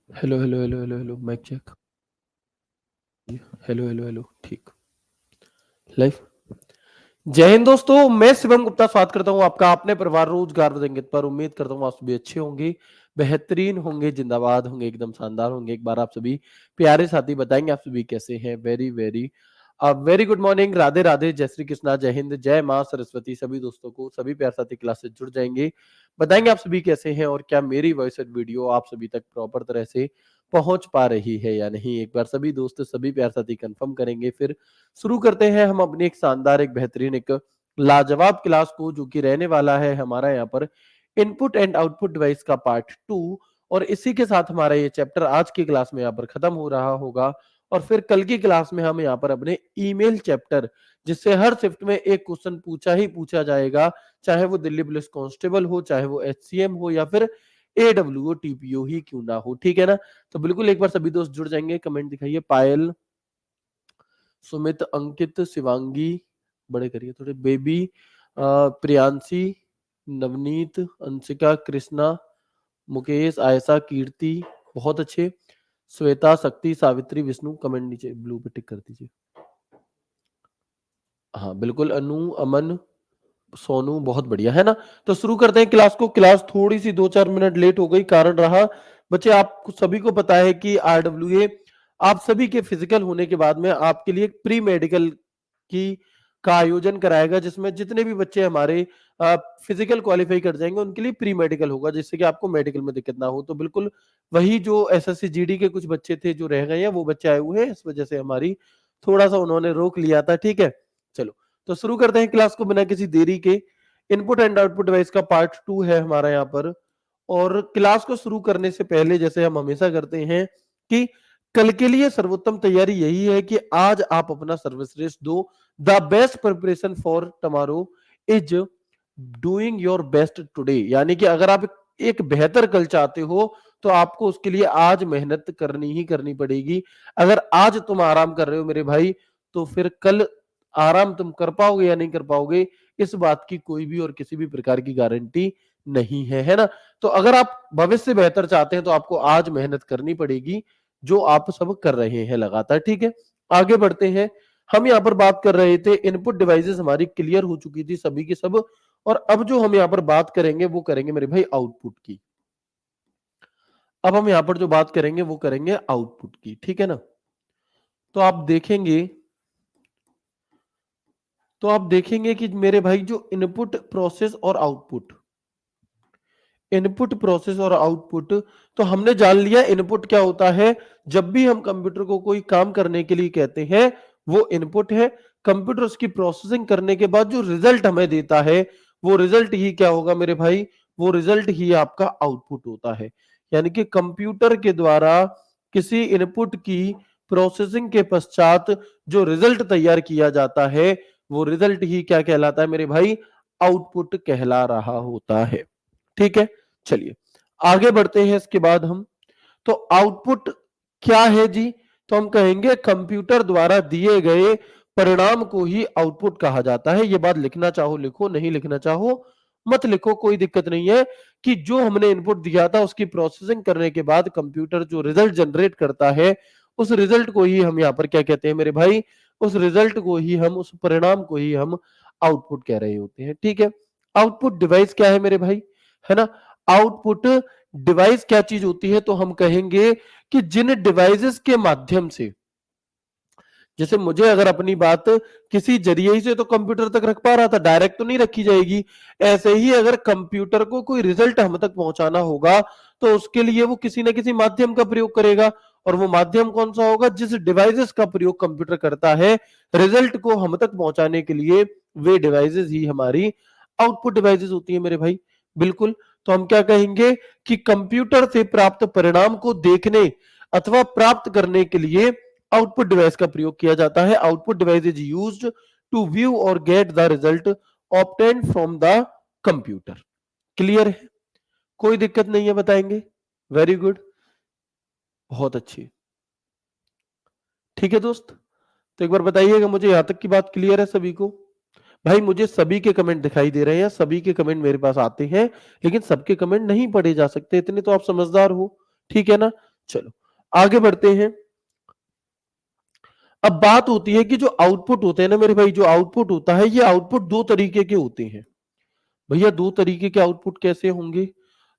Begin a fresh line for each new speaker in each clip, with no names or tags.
Hello hello hello hello hello mike check. Hello hello hello ठीक। Live. जय हिंद दोस्तों, मैं शिवम गुप्ता स्वागत करता हूं आपका अपने परिवार रोजगार इंगित पर। उम्मीद करता हूं आप सभी अच्छे होंगे, बेहतरीन होंगे, जिंदाबाद होंगे, एकदम शानदार होंगे। एक बार आप सभी प्यारे साथी बताएंगे आप सभी कैसे हैं। Very very very good morning, Radhe Radhe, जय श्री कृष्णा, जय हिंद, जय माँ सरस्वती। सभी दोस्तों को, सभी प्यार साथी क्लास से जुड़ जाएंगे, बताएंगे आप सभी कैसे हैं और क्या मेरी वॉइस वीडियो आप सभी तक प्रॉपर तरह से पहुंच पा रही है या नहीं। एक बार सभी दोस्त, सभी प्यार साथी कंफर्म करेंगे, फिर शुरू करते हैं हम अपनी एक शानदार, एक बेहतरीन, एक लाजवाब क्लास को, जो कि रहने वाला है हमारा यहाँ पर इनपुट एंड आउटपुट डिवाइस का पार्ट 2। और इसी के साथ हमारा ये चैप्टर आज की क्लास में यहाँ पर खत्म हो रहा होगा। और फिर कल की क्लास में हम यहाँ पर अपने ईमेल चैप्टर, जिससे हर शिफ्ट में एक क्वेश्चन पूछा ही पूछा जाएगा, चाहे वो दिल्ली पुलिस कांस्टेबल हो, चाहे वो एचसीएम हो, या फिर एडब्ल्यूओ टीपीओ ही क्यों ना हो। ठीक है ना। तो बिल्कुल एक बार सभी दोस्त जुड़ जाएंगे। कमेंट दिखाइए। पायल, सुमित, अंकित, शिवांगी, बड़े करिए थोड़े, बेबी, प्रियांशी, नवनीत, अंशिका, कृष्णा, मुकेश, आयशा, कीर्ति, बहुत अच्छे, श्वेता, शक्ति, सावित्री, विष्णु। कमेंट नीचे ब्लू पे टिक कर दीजिए। हाँ बिल्कुल, अनु, अमन, सोनू, बहुत बढ़िया है ना। तो शुरू करते हैं क्लास को। क्लास थोड़ी सी 2-4 मिनट लेट हो गई, कारण रहा बच्चे, आप सभी को पता है कि आरडब्ल्यूए आप सभी के फिजिकल होने के बाद में आपके लिए प्री मेडिकल की का आयोजन कराएगा, जिसमें जितने भी बच्चे हमारे फिजिकल क्वालिफाई कर जाएंगे उनके लिए प्री मेडिकल होगा, जिससे कि आपको मेडिकल में दिक्कत ना हो। तो बिल्कुल वही जो एसएससी जीडी के कुछ बच्चे थे जो रह गए हैं, वो बच्चे आए हुए हैं, इस वजह से हमारी थोड़ा सा उन्होंने रोक लिया था। ठीक है, चलो तो शुरू करते हैं क्लास को बिना किसी देरी के। इनपुट एंड आउटपुट डिवाइस का पार्ट 2 है हमारा यहाँ पर। और क्लास को शुरू करने से पहले, जैसे हम हमेशा करते हैं, कि कल के लिए सर्वोत्तम तैयारी यही है कि आज आप अपना सर्वश्रेष्ठ दो। The best preparation for tomorrow is doing your best today. यानी कि अगर आप एक बेहतर कल चाहते हो, तो आपको उसके लिए आज मेहनत करनी ही करनी पड़ेगी। अगर आज तुम आराम कर रहे हो मेरे भाई, तो फिर कल आराम तुम कर पाओगे या नहीं कर पाओगे, इस बात की कोई भी और किसी भी प्रकार की गारंटी नहीं है ना। तो अगर आप भविष्य बेहतर चाहते हैं, तो आपको आज मेहनत करनी पड़ेगी, जो आप सब कर रहे हैं लगातार। ठीक है, आगे बढ़ते हैं। हम यहाँ पर बात कर रहे थे, इनपुट डिवाइसेस हमारी क्लियर हो चुकी थी सभी की सब। और अब जो हम यहाँ पर बात करेंगे, वो करेंगे मेरे भाई आउटपुट की। अब हम यहाँ पर जो बात करेंगे, वो करेंगे आउटपुट की। ठीक है ना। तो आप देखेंगे, कि मेरे भाई जो इनपुट प्रोसेस और आउटपुट, इनपुट प्रोसेस और आउटपुट, तो हमने जान लिया इनपुट क्या होता है। जब भी हम कंप्यूटर को कोई काम करने के लिए कहते हैं, वो इनपुट है। कंप्यूटर उसकी प्रोसेसिंग करने के बाद जो रिजल्ट हमें देता है, वो रिजल्ट ही क्या होगा मेरे भाई, वो रिजल्ट ही आपका आउटपुट होता है। यानी कि कंप्यूटर के द्वारा किसी इनपुट की प्रोसेसिंग के पश्चात जो रिजल्ट तैयार किया जाता है, वो रिजल्ट ही क्या कहलाता है मेरे भाई, आउटपुट कहला रहा होता है। ठीक है, चलिए आगे बढ़ते हैं। इसके बाद हम, तो आउटपुट क्या है जी, तो हम कहेंगे कंप्यूटर द्वारा दिए गए परिणाम को ही आउटपुट कहा जाता है। ये बात लिखना चाहो लिखो, नहीं लिखना चाहो मत लिखो, कोई दिक्कत नहीं है। कि जो हमने इनपुट दिया था, उसकी प्रोसेसिंग करने के बाद कंप्यूटर जो रिजल्ट जनरेट करता है, उस रिजल्ट को ही हम यहाँ पर क्या कहते हैं मेरे भाई, उस रिजल्ट को ही हम, उस परिणाम को ही हम आउटपुट कह रहे होते हैं। ठीक है, आउटपुट डिवाइस क्या है मेरे भाई, है ना। आउटपुट डिवाइस क्या चीज होती है, तो हम कहेंगे कि जिन डिवाइसेस के माध्यम से, जैसे मुझे अगर अपनी बात किसी जरिए से तो कंप्यूटर तक रख पा रहा था, डायरेक्ट तो नहीं रखी जाएगी। ऐसे ही अगर कंप्यूटर को कोई रिजल्ट हम तक पहुंचाना होगा, तो उसके लिए वो किसी ना किसी माध्यम का प्रयोग करेगा। और वो माध्यम कौन सा होगा, जिस डिवाइसेस का प्रयोग कंप्यूटर करता है रिजल्ट को हम तक पहुंचाने के लिए, वे डिवाइसेस ही हमारी आउटपुट डिवाइसेस होती है मेरे भाई। बिल्कुल। तो हम क्या कहेंगे कि कंप्यूटर से प्राप्त परिणाम को देखने अथवा प्राप्त करने के लिए आउटपुट डिवाइस का प्रयोग किया जाता है। Output device is used to view और get the result obtained from the computer. Clear है, कोई दिक्कत नहीं है, बताएंगे। वेरी गुड, बहुत अच्छी। ठीक है दोस्त, तो एक बार बताइएगा मुझे, यहां तक की बात क्लियर है सभी को। भाई मुझे सभी के कमेंट दिखाई दे रहे हैं, सभी के कमेंट मेरे पास आते हैं, लेकिन सबके कमेंट नहीं पढ़े जा सकते, इतने तो आप समझदार हो। ठीक है ना, चलो आगे बढ़ते हैं। अब बात होती है कि जो आउटपुट होते हैं ना मेरे भाई, जो आउटपुट होता है, ये आउटपुट दो तरीके के होते हैं। भैया दो तरीके के आउटपुट कैसे होंगे?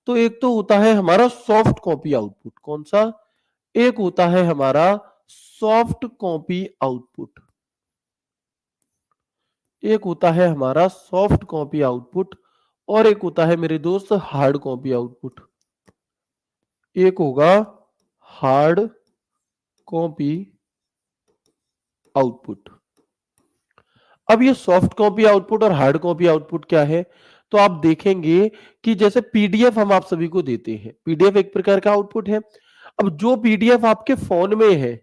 तो एक तो होता है हमारा सॉफ्ट कॉपी आउटपुट। कौन सा? एक होता है हमारा सॉफ्ट कॉपी आउटपुट, एक होता है हमारा सॉफ्ट कॉपी आउटपुट, और एक होता है मेरे दोस्त हार्ड कॉपी आउटपुट। एक होगा हार्ड कॉपी आउटपुट। अब ये सॉफ्ट कॉपी आउटपुट और हार्ड कॉपी आउटपुट क्या है? तो आप देखेंगे कि जैसे पीडीएफ हम आप सभी को देते हैं, पीडीएफ एक प्रकार का आउटपुट है। अब जो पीडीएफ आपके फोन में है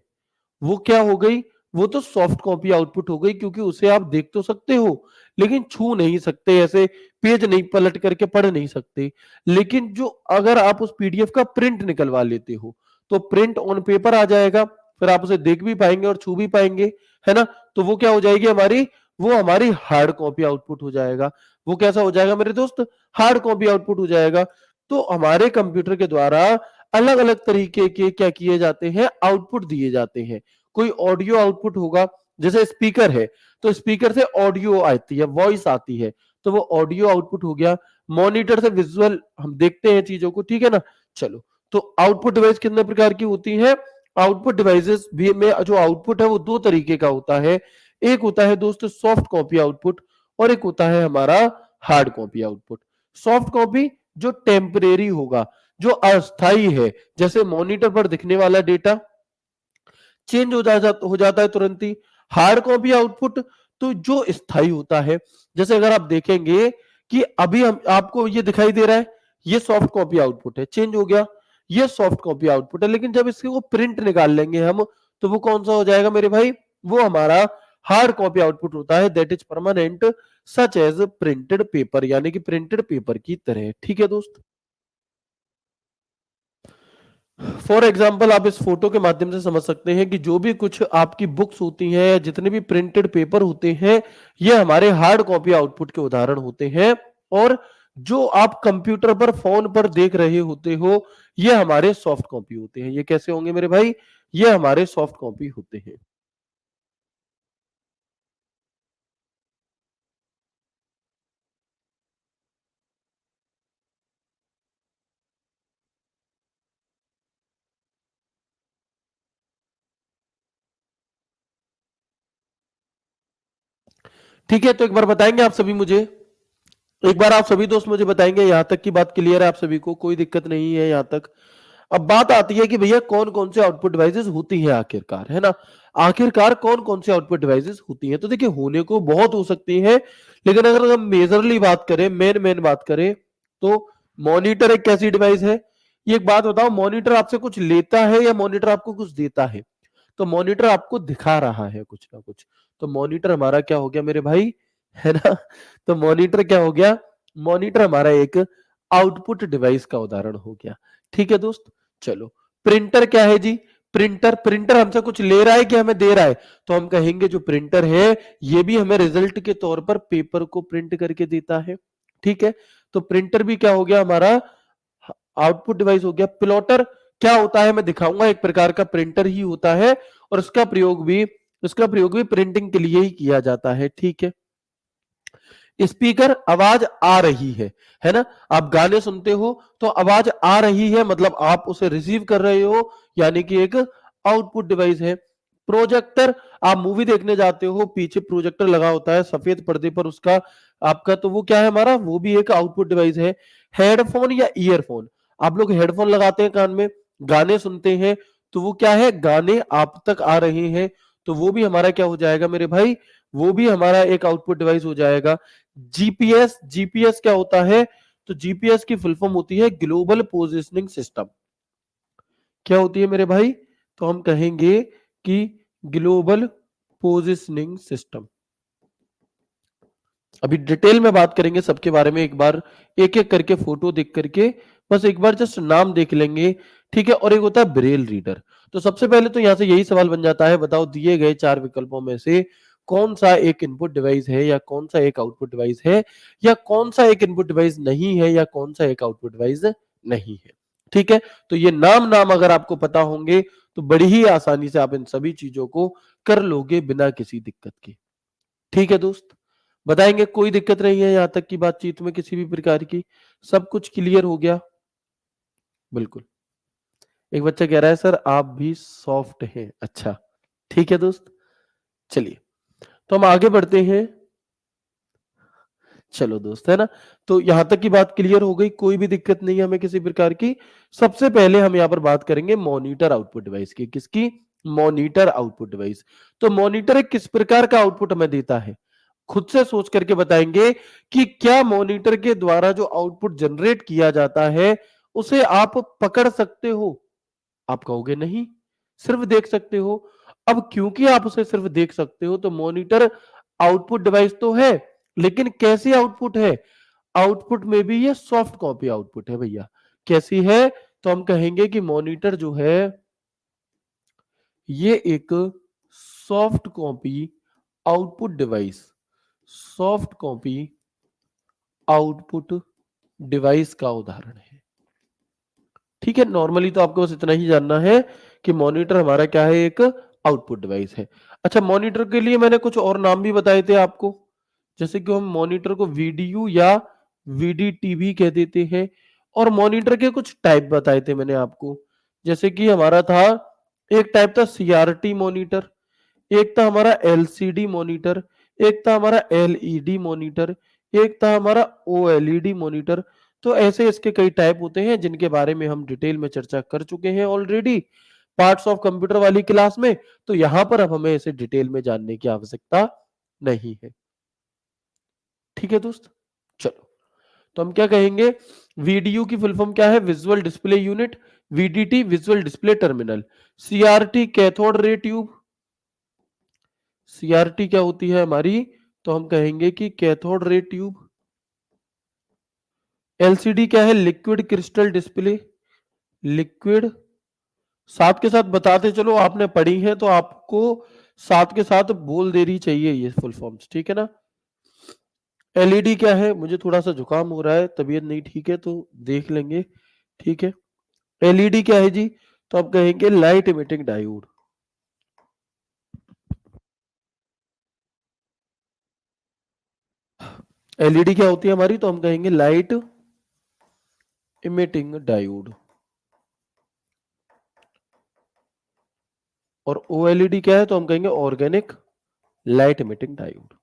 वो क्या हो गई? वो तो सॉफ्ट कॉपी आउटपुट हो गई, क्योंकि उसे आप देख तो सकते हो लेकिन छू नहीं सकते, ऐसे पेज नहीं पलट करके पढ़ नहीं सकते। लेकिन जो अगर आप उस पीडीएफ का प्रिंट निकलवा लेते हो तो प्रिंट ऑन पेपर आ जाएगा, फिर आप उसे देख भी पाएंगे और छू भी पाएंगे, है ना? तो वो क्या हो जाएगी हमारी? वो हमारी हार्ड कॉपी आउटपुट हो जाएगा। वो कैसा हो जाएगा मेरे दोस्त? हार्ड कॉपी आउटपुट हो जाएगा। तो हमारे कंप्यूटर के द्वारा अलग अलग तरीके के क्या किए जाते हैं? आउटपुट दिए जाते हैं। कोई ऑडियो आउटपुट होगा, जैसे स्पीकर है तो स्पीकर से ऑडियो आती है, वॉइस आती है, तो वो ऑडियो आउटपुट हो गया। मॉनिटर से विजुअल हम देखते हैं चीजों को, ठीक है ना? चलो, तो आउटपुट डिवाइस कितने प्रकार की होती है? आउटपुट डिवाइसेस भी में जो आउटपुट है वो दो तरीके का होता है। एक होता है दोस्त सॉफ्ट कॉपी आउटपुट, और एक होता है हमारा hard copy output. Soft copy जो टेम्परेरी होगा, जो अस्थाई है, जैसे मॉनिटर पर दिखने वाला डेटा चेंज हो जाता है तुरंत ही। हार्ड कॉपी आउटपुट तो जो स्थायी होता है, जैसे अगर आप देखेंगे कि अभी हम आपको ये दिखाई दे रहा है, ये सॉफ्ट कॉपी आउटपुट है, चेंज हो गया, ये सॉफ्ट कॉपी आउटपुट है, लेकिन जब इसके वो प्रिंट निकाल लेंगे हम, तो वो कौन सा हो जाएगा मेरे भाई? वो हमारा हार्ड कॉपी आउटपुट होता है, that is permanent such as printed paper, यानी कि प्रिंटेड पेपर की तरह। ठीक है दोस्त? फॉर एग्जाम्पल आप इस फोटो के माध्यम से समझ सकते हैं कि जो भी कुछ आपकी बुक्स होती हैं, जितने भी प्रिंटेड पेपर होते हैं, ये हमारे हार्ड कॉपी आउटपुट के उदाहरण होते हैं। और जो आप कंप्यूटर पर, फोन पर देख रहे होते हो, ये हमारे सॉफ्ट कॉपी होते हैं। ये कैसे होंगे मेरे भाई? ये हमारे सॉफ्ट कॉपी होते हैं। ठीक है, तो एक बार बताएंगे आप सभी मुझे, एक बार आप सभी दोस्त मुझे बताएंगे, यहां तक की बात क्लियर है आप सभी को? कोई दिक्कत नहीं है यहां तक? अब बात आती है कि भैया कौन कौन से आउटपुट डिवाइसेस होती हैं आखिरकार, है ना? आखिरकार कौन कौन से आउटपुट डिवाइसेस होती हैं? तो देखिए, होने को बहुत हो सकती हैं, लेकिन अगर हम मेजरली बात करें, मेन मेन बात करें, तो मॉनिटर एक कैसी डिवाइस है? ये एक बात बताओ, मॉनिटर आपसे कुछ लेता है या मॉनिटर आपको कुछ देता है? तो मॉनिटर आपको दिखा रहा है कुछ ना कुछ, तो मॉनिटर हमारा क्या हो गया मेरे भाई, है ना? तो मॉनिटर क्या हो गया? मॉनिटर हमारा एक आउटपुट डिवाइस का उदाहरण हो गया। ठीक है दोस्त? चलो, प्रिंटर क्या है जी? प्रिंटर, प्रिंटर हमसे कुछ ले रहा है कि हमें दे रहा है? तो हम कहेंगे जो प्रिंटर है, ये भी हमें रिजल्ट के तौर पर पेपर को प्रिंट करके देता है। ठीक है? तो प्रिंटर भी क्या हो गया हमारा? आउटपुट डिवाइस हो गया। प्लॉटर क्या होता है मैं दिखाऊंगा, एक प्रकार का प्रिंटर ही होता है, और इसका प्रयोग भी प्रिंटिंग के लिए ही किया जाता है। ठीक है? स्पीकर, आवाज आ रही है ना? आप गाने सुनते हो तो आवाज आ रही है, मतलब आप उसे रिसीव कर रहे हो, यानी कि एक आउटपुट डिवाइस है। प्रोजेक्टर, आप मूवी देखने जाते हो, पीछे प्रोजेक्टर लगा होता है सफेद पर्दे पर उसका आपका, तो वो क्या है हमारा? वो भी एक आउटपुट डिवाइस है। हेडफोन या ईयरफोन, आप लोग हेडफोन लगाते हैं कान में, गाने सुनते हैं, तो वो क्या है? गाने आप तक आ रहे हैं, तो वो भी हमारा क्या हो जाएगा मेरे भाई? वो भी हमारा एक आउटपुट डिवाइस हो जाएगा। जीपीएस, जीपीएस क्या होता है? तो जीपीएस की फुल फॉर्म होती है ग्लोबल पोजिशनिंग सिस्टम। क्या होती है मेरे भाई? तो हम कहेंगे कि ग्लोबल पोजिशनिंग सिस्टम। अभी डिटेल में बात करेंगे सबके बारे में, एक बार एक एक करके फोटो देख करके बस एक बार जस्ट नाम देख लेंगे। ठीक है? और एक होता है ब्रेल रीडर। तो सबसे पहले तो यहां से यही सवाल बन जाता है, बताओ दिए गए चार विकल्पों में से कौन सा एक इनपुट डिवाइस है, या कौन सा एक आउटपुट डिवाइस है, या कौन सा एक इनपुट डिवाइस नहीं है, या कौन सा एक आउटपुट डिवाइस नहीं है? ठीक है, तो ये नाम अगर आपको पता होंगे तो बड़ी ही आसानी से आप इन सभी चीजों को कर लोगे बिना किसी दिक्कत के। ठीक है दोस्त, बताएंगे कोई दिक्कत नहीं है यहां तक की बातचीत में किसी भी प्रकार की, सब कुछ क्लियर हो गया? बिल्कुल। एक बच्चा कह रहा है सर आप भी सॉफ्ट हैं, अच्छा ठीक है दोस्त, चलिए तो हम आगे बढ़ते हैं। चलो दोस्त, है ना, तो यहां तक की बात क्लियर हो गई, कोई भी दिक्कत नहीं है हमें किसी प्रकार की। सबसे पहले हम यहां पर बात करेंगे मॉनिटर आउटपुट डिवाइस की। किसकी? Monitor output device. तो मॉनिटर एक किस प्रकार का आउटपुट हमें देता है, खुद से सोच करके बताएंगे कि क्या मॉनिटर के द्वारा जो आउटपुट जनरेट किया जाता है उसे आप पकड़ सकते हो? आप कहोगे नहीं, सिर्फ देख सकते हो। अब क्योंकि आप उसे सिर्फ देख सकते हो तो मॉनिटर आउटपुट डिवाइस तो है, लेकिन कैसी आउटपुट है? आउटपुट में भी ये सॉफ्ट कॉपी आउटपुट है भैया। कैसी है? तो हम कहेंगे कि मॉनिटर जो है ये एक soft copy output device, soft copy output device का उदाहरण है। ठीक है, नॉर्मली तो आपको बस इतना ही जानना है कि मॉनिटर हमारा क्या है, एक आउटपुट डिवाइस है। अच्छा, मॉनिटर के लिए मैंने कुछ और नाम भी बताए थे आपको, जैसे कि हम मॉनिटर को वीडीयू या वीडीटी भी कह देते हैं, और मॉनिटर के कुछ टाइप बताए थे मैंने आपको, जैसे कि हमारा था, एक टाइप था सीआरटी मॉनिटर, एक था हमारा एलसीडी मॉनिटर, एक था हमारा एलईडी मॉनिटर, एक था हमारा ओएलईडी मॉनिटर। तो ऐसे इसके कई टाइप होते हैं जिनके बारे में हम डिटेल में चर्चा कर चुके हैं ऑलरेडी पार्ट्स ऑफ कंप्यूटर वाली क्लास में। तो यहां पर अब हमें इसे डिटेल में जानने की आवश्यकता नहीं है। ठीक है दोस्त, चलो तो हम क्या कहेंगे, वीडीयू की फुल फॉर्म क्या है? Visual display unit. VDT visual display terminal. CRT cathode ray tube. CRT क्या होती है हमारी? तो हम कहेंगे कि कैथोड रे ट्यूब। एलसीडी क्या है? Liquid crystal display. लिक्विड, साथ के साथ बताते चलो, आपने पढ़ी है तो आपको साथ के साथ बोल देनी चाहिए ये फुल फॉर्म्स, ठीक है ना। एलईडी क्या है? मुझे थोड़ा सा जुकाम हो रहा है, तबीयत नहीं ठीक है तो देख लेंगे, ठीक है। एलईडी क्या है जी? तो आप कहेंगे लाइट इमिटिंग डायोड। एलईडी क्या होती है हमारी? तो हम कहेंगे लाइट इमिटिंग डायोड। और ओएलईडी क्या है? तो हम कहेंगे ऑर्गेनिक लाइट इमिटिंग डायोड।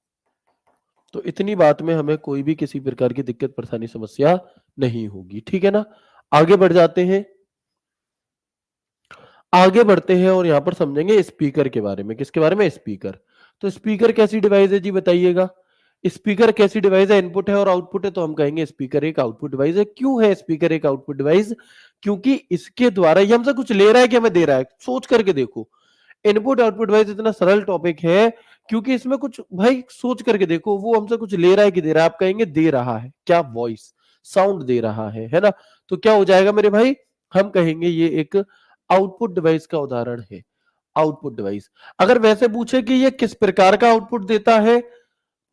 तो इतनी बात में हमें कोई भी किसी प्रकार की दिक्कत परेशानी समस्या नहीं होगी, ठीक है ना। आगे बढ़ जाते हैं, आगे बढ़ते हैं और यहां पर समझेंगे स्पीकर के बारे में। किसके बारे में? स्पीकर। तो स्पीकर कैसी डिवाइस है जी, बताइएगा। स्पीकर कैसी डिवाइस है? इनपुट है और आउटपुट है, तो हम कहेंगे स्पीकर एक आउटपुट डिवाइस है। क्यों है स्पीकर एक आउटपुट डिवाइस? क्योंकि इसके द्वारा ये हमसे कुछ ले रहा है कि हमें दे रहा है, सोच करके देखो। इनपुट आउटपुट डिवाइस इतना सरल टॉपिक है क्योंकि इसमें कुछ, भाई सोच करके देखो, वो हमसे कुछ ले रहा है कि दे रहा है? आप कहेंगे दे रहा है, क्या वॉइस साउंड दे रहा है ना। तो क्या हो जाएगा मेरे भाई, हम कहेंगे ये एक आउटपुट डिवाइस का उदाहरण है। Output device. अगर वैसे पूछे कि ये किस प्रकार का आउटपुट देता है,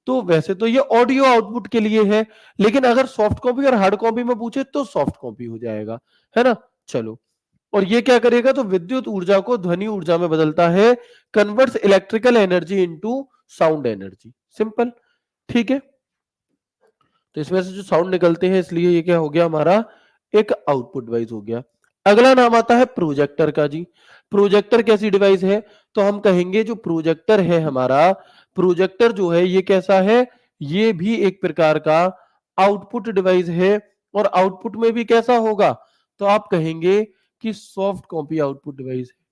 तो वैसे तो ये ऑडियो आउटपुट के लिए है, लेकिन अगर सॉफ्ट कॉपी और हार्ड कॉपी में पूछे तो सॉफ्ट कॉपी हो जाएगा, है ना। चलो, और ये क्या करेगा? तो विद्युत ऊर्जा को ध्वनि ऊर्जा में बदलता है, converts electrical energy into sound energy. Simple, ठीक है। तो इसमें से जो साउंड निकलते हैं, इसलिए ये क्या हो गया हमारा, एक आउटपुट डिवाइस हो गया। अगला नाम आता है प्रोजेक्टर का जी। प्रोजेक्टर कैसी डिवाइस है? तो हम कहेंगे जो प्रोजेक्टर है हमारा, प्रोजेक्टर जो है ये कैसा है? ये भी एक प्रकार का आउटपुट डिवाइस है। और आउटपुट में भी कैसा होगा? तो आप कहेंगे कि सॉफ्ट कॉपी आउटपुट डिवाइस है।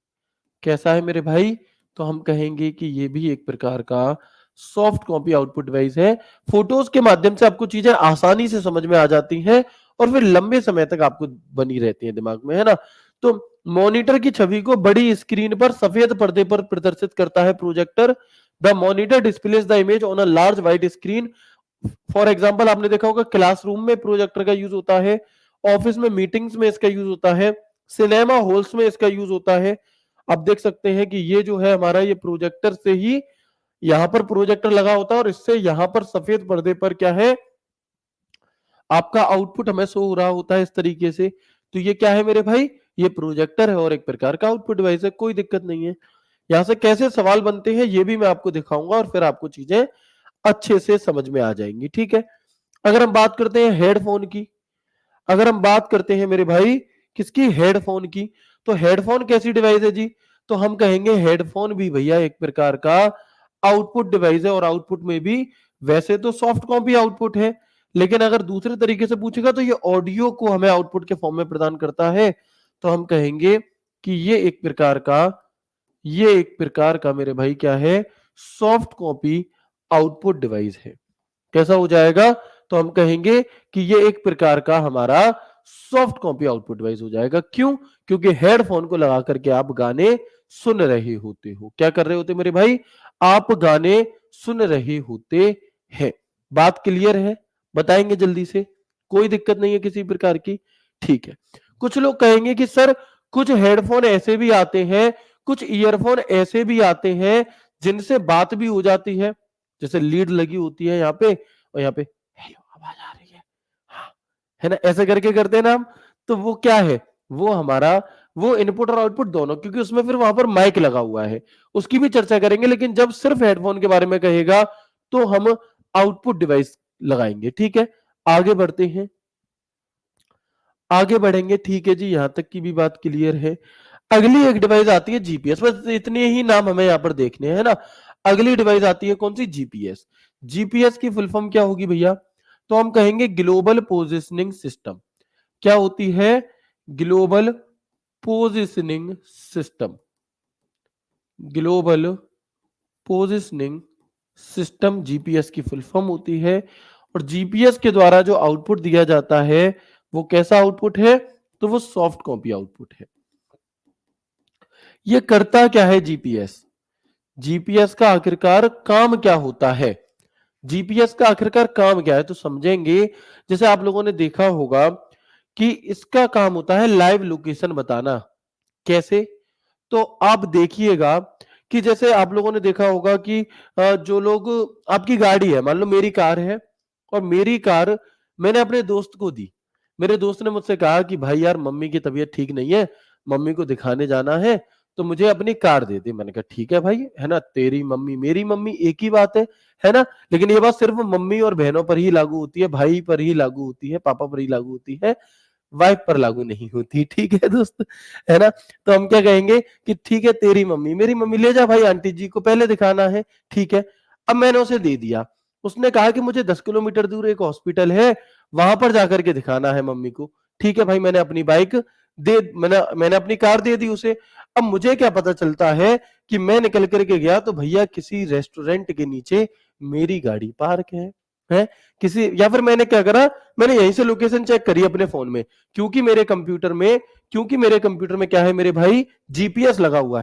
कैसा है मेरे भाई? तो हम कहेंगे कि ये भी एक प्रकार का सॉफ्ट कॉपी आउटपुट डिवाइस है। फोटोज के माध्यम से आपको चीजें आसानी से समझ में आ जाती हैं और फिर लंबे समय तक आपको बनी रहती है दिमाग में, है ना। तो मॉनिटर की छवि को बड़ी स्क्रीन पर सफेद पर्दे पर प्रदर्शित करता है projector. The monitor displace the image on a large white screen. For example, आपने देखा होगा क्लासरूम में प्रोजेक्टर का यूज होता है, ऑफिस में मीटिंग्स में इसका यूज होता है, सिनेमा हॉल्स में इसका यूज होता है। आप देख सकते हैं कि ये जो है हमारा, ये प्रोजेक्टर से ही, यहां पर प्रोजेक्टर लगा होता है और इससे यहां पर सफेद पर्दे पर क्या है, आपका आउटपुट हमें शो हो रहा होता है इस तरीके से। तो ये क्या है मेरे भाई, ये प्रोजेक्टर है और एक प्रकार का आउटपुट डिवाइस है, कोई दिक्कत नहीं है। यहां से कैसे सवाल बनते हैं ये भी मैं आपको दिखाऊंगा और फिर आपको चीजें अच्छे से समझ में आ जाएंगी, ठीक है। अगर हम बात करते हैं हेडफोन की, अगर हम बात करते हैं मेरे भाई किसकी, हेडफोन की, तो हेडफोन कैसी डिवाइस है जी, तो हम कहेंगे हेडफोन भी भैया एक प्रकार का आउटपुट डिवाइस है, और आउटपुट में भी वैसे तो सॉफ्ट कॉपी आउटपुट है, लेकिन अगर दूसरे तरीके से पूछेगा तो ये ऑडियो को हमें आउटपुट के फॉर्म में प्रदान करता है, तो हम कहेंगे कि ये एक प्रकार का मेरे भाई क्या है, सॉफ्ट कॉपी आउटपुट डिवाइस है। कैसा हो जाएगा, तो हम कहेंगे कि ये एक प्रकार का हमारा सॉफ्ट कॉपी आउटपुट डिवाइस हो जाएगा। क्यों, क्योंकि हेडफोन को लगा करके आप गाने सुन रहे होते हो, क्या कर रहे होते मेरे भाई, आप गाने सुन रहे होते हैं। बात क्लियर है, बताएंगे जल्दी से, कोई दिक्कत नहीं है किसी प्रकार की, ठीक है। कुछ लोग कहेंगे कि सर कुछ हेडफोन ऐसे भी आते हैं, कुछ ईयरफोन ऐसे भी आते हैं जिनसे बात भी हो जाती है, जैसे लीड लगी होती है यहाँ पे और यहाँ पे हेलो आवाज आ रही है, हाँ, है ना, ऐसे करके करते हैं ना हम, तो वो क्या है, वो हमारा वो इनपुट और आउटपुट दोनों, क्योंकि उसमें फिर वहां पर माइक लगा हुआ है, उसकी भी चर्चा करेंगे, लेकिन जब सिर्फ हेडफोन के बारे में कहेगा तो हम आउटपुट डिवाइस लगाएंगे, ठीक है। आगे बढ़ते हैं, आगे बढ़ेंगे, ठीक है जी, यहां तक की भी बात क्लियर है। अगली एक डिवाइस आती है जीपीएस, बस इतने ही नाम हमें यहां पर देखने हैं ना। अगली डिवाइस आती है कौन सी, जीपीएस। जीपीएस की फुल फॉर्म क्या होगी भैया, तो हम कहेंगे ग्लोबल पोजिशनिंग सिस्टम। क्या होती है, global positioning system, global positioning system GPS की फुल फॉर्म होती है। और जीपीएस के द्वारा जो आउटपुट दिया जाता है वो कैसा आउटपुट है, तो वो सॉफ्ट कॉपी आउटपुट है। ये करता क्या है जीपीएस, जीपीएस का आखिरकार काम क्या होता है, जीपीएस का आखिरकार काम क्या है तो समझेंगे। जैसे आप लोगों ने देखा होगा कि इसका काम होता है लाइव लोकेशन बताना। कैसे, तो आप देखिएगा कि जैसे आप लोगों ने देखा होगा कि जो लोग, आपकी गाड़ी है, मान लो मेरी कार है, और मेरी कार मैंने अपने दोस्त को दी, मेरे दोस्त ने मुझसे कहा कि भाई यार मम्मी की तबीयत ठीक नहीं है, मम्मी को दिखाने जाना है, तो मुझे अपनी कार दे दे। मैंने कहा ठीक है भाई, है ना, तेरी मम्मी मेरी मम्मी एक ही बात है ना। लेकिन ये बात सिर्फ मम्मी और बहनों पर ही लागू होती है, भाई पर ही लागू होती है, पापा पर ही लागू होती है, वाइफ पर लागू नहीं होती, ठीक है दोस्त, है ना। तो हम क्या कहेंगे कि ठीक है तेरी मम्मी, मेरी मम्मी ले जा भाई, आंटी जी को पहले दिखाना है, ठीक है। अब मैंने उसे दे दिया, उसने कहा कि मुझे 10 किलोमीटर दूर एक हॉस्पिटल है, वहां पर जाकर के दिखाना है मम्मी को, ठीक है भाई, मैंने अपनी बाइक मैंने अपनी कार दे दी उसे। अब मुझे क्या पता चलता है कि मैं निकल करके गया तो भैया किसी रेस्टोरेंट के नीचे मेरी गाड़ी पार्क है किसी, या फिर मैंने क्या करा, मैंने यहीं से लोकेशन चेक करी अपने फोन में, क्योंकि मेरे कंप्यूटर में, क्या है मेरे भाई, जीपीएस लगा हुआ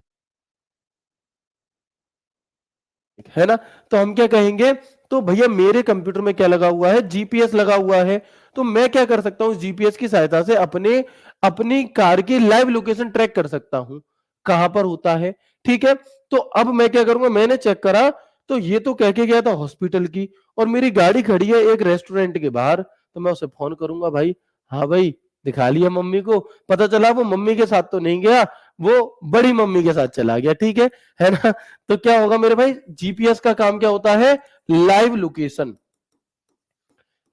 है ना। तो हम क्या कहेंगे, तो भैया मेरे कंप्यूटर में क्या लगा हुआ है, जीपीएस लगा हुआ है, तो मैं क्या कर सकता हूं, जीपीएस की सहायता से अपनी कार की लाइव लोकेशन ट्रैक कर सकता हूं, कहां पर होता है, ठीक है। तो अब मैं क्या करूंगा, मैंने चेक करा तो ये तो कह के गया था हॉस्पिटल की, और मेरी गाड़ी खड़ी है एक रेस्टोरेंट के बाहर, तो मैं उसे फोन करूंगा, भाई हाँ भाई दिखा लिया मम्मी को, पता चला वो मम्मी के साथ तो नहीं गया, वो बड़ी मम्मी के साथ चला गया, ठीक है ना। तो क्या होगा मेरे भाई, जीपीएस का काम क्या होता है, लाइव लोकेशन,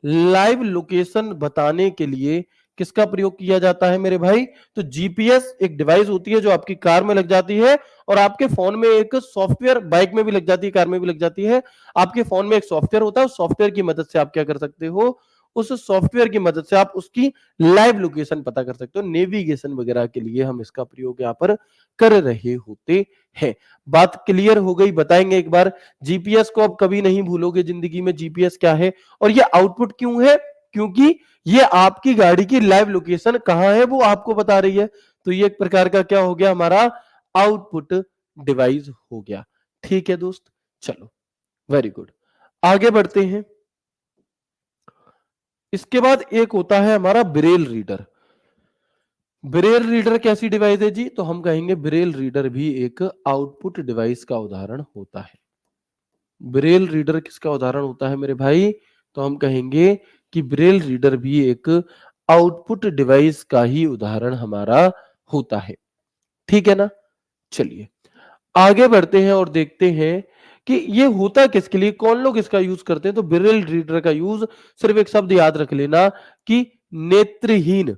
लाइव लोकेशन बताने के लिए किसका प्रयोग किया जाता है मेरे भाई, तो जीपीएस एक डिवाइस होती है जो आपकी कार में लग जाती है, और आपके फोन में एक सॉफ्टवेयर, बाइक में भी लग जाती है, कार में भी लग जाती है, आपके फोन में एक सॉफ्टवेयर होता है, उस सॉफ्टवेयर की मदद से आप क्या कर सकते हो, उस सॉफ्टवेयर की मदद से आप उसकी लाइव लोकेशन पता कर सकते हो, नेविगेशन वगैरह के लिए हम इसका प्रयोग यहाँ पर कर रहे होते हैं। बात क्लियर हो गई, बताएंगे एक बार, जीपीएस को अब कभी नहीं भूलोगे जिंदगी में, जीपीएस क्या है और ये आउटपुट क्यों है, क्योंकि ये आपकी गाड़ी की लाइव लोकेशन कहां है वो आपको बता रही है। तो ये एक प्रकार का क्या हो गया, हमारा आउटपुट डिवाइस हो गया, ठीक है दोस्त। चलो वेरी गुड, आगे बढ़ते हैं। इसके बाद एक होता है हमारा ब्रेल रीडर। ब्रेल रीडर कैसी डिवाइस है जी, तो हम कहेंगे ब्रेल रीडर भी एक आउटपुट डिवाइस का उदाहरण होता है। ब्रेल रीडर किसका उदाहरण होता है मेरे भाई, तो हम कहेंगे कि ब्रेल रीडर भी एक आउटपुट डिवाइस का ही उदाहरण हमारा होता है। ठीक है ना? चलिए आगे बढ़ते हैं और देखते हैं कि ये होता किसके लिए, कौन लोग इसका यूज करते हैं। तो ब्रेल रीडर का यूज, सिर्फ एक शब्द याद रख लेना कि नेत्रहीन,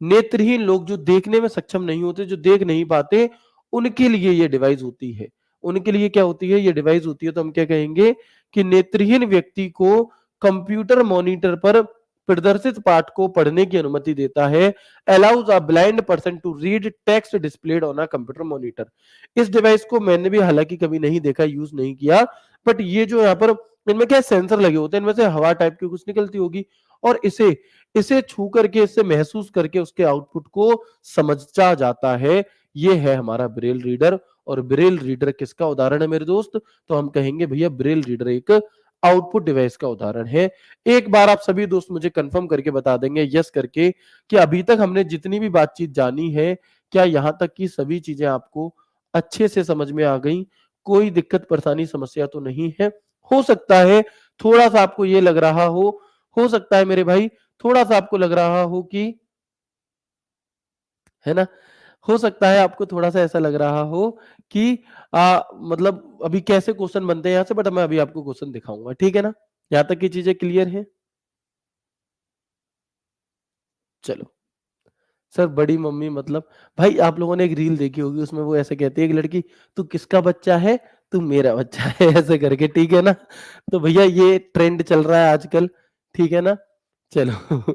नेत्रहीन लोग जो देखने में सक्षम नहीं होते, जो देख नहीं पाते, उनके लिए ये डिवाइस होती है। उनके लिए क्या होती है, ये डिवाइस होती है। तो हम क्या कहेंगे कि नेत्रहीन व्यक्ति को कंप्यूटर मॉनिटर पर प्रदर्शित पाठ को पढ़ने की अनुमति देता है। Allows a blind person to read text displayed on a computer monitor. इस डिवाइस को मैंने भी हालांकि कभी नहीं देखा, यूज नहीं किया, बट ये जो यहाँ पर इनमें क्या सेंसर लगे होते हैं, इनमें से हवा टाइप की कुछ निकलती होगी, और इसे इसे छू करके, इससे महसूस करके उसके आउटपुट को समझा जाता है। ये है हमारा ब्रेल रीडर। और ब्रेल रीडर किसका उदाहरण है मेरे दोस्त? तो हम कहेंगे भैया ब्रेल रीडर एक आउटपुट डिवाइस का उदाहरण है। एक बार आप सभी दोस्त मुझे कंफर्म करके बता देंगे यस करके कि अभी तक हमने जितनी भी बातचीत जानी है, क्या यहां तक की सभी चीजें आपको अच्छे से समझ में आ गई? कोई दिक्कत परेशानी समस्या तो नहीं है? हो सकता है थोड़ा सा आपको ये लग रहा हो सकता है मेरे भाई थोड़ा सा आपको लग रहा हो कि, है ना, हो सकता है आपको थोड़ा सा ऐसा लग रहा हो कि मतलब अभी कैसे क्वेश्चन बनते हैं यहां से, बट मैं अभी आपको क्वेश्चन दिखाऊंगा। ठीक है ना? यहां तक की चीजें क्लियर है? चलो सर, बड़ी मम्मी मतलब, भाई आप लोगों ने एक रील देखी होगी, उसमें वो ऐसे कहती है एक लड़की, तू किसका बच्चा है? तू मेरा बच्चा है ऐसे करके। ठीक है ना? तो भैया ये ट्रेंड चल रहा है आजकल। ठीक है ना? चलो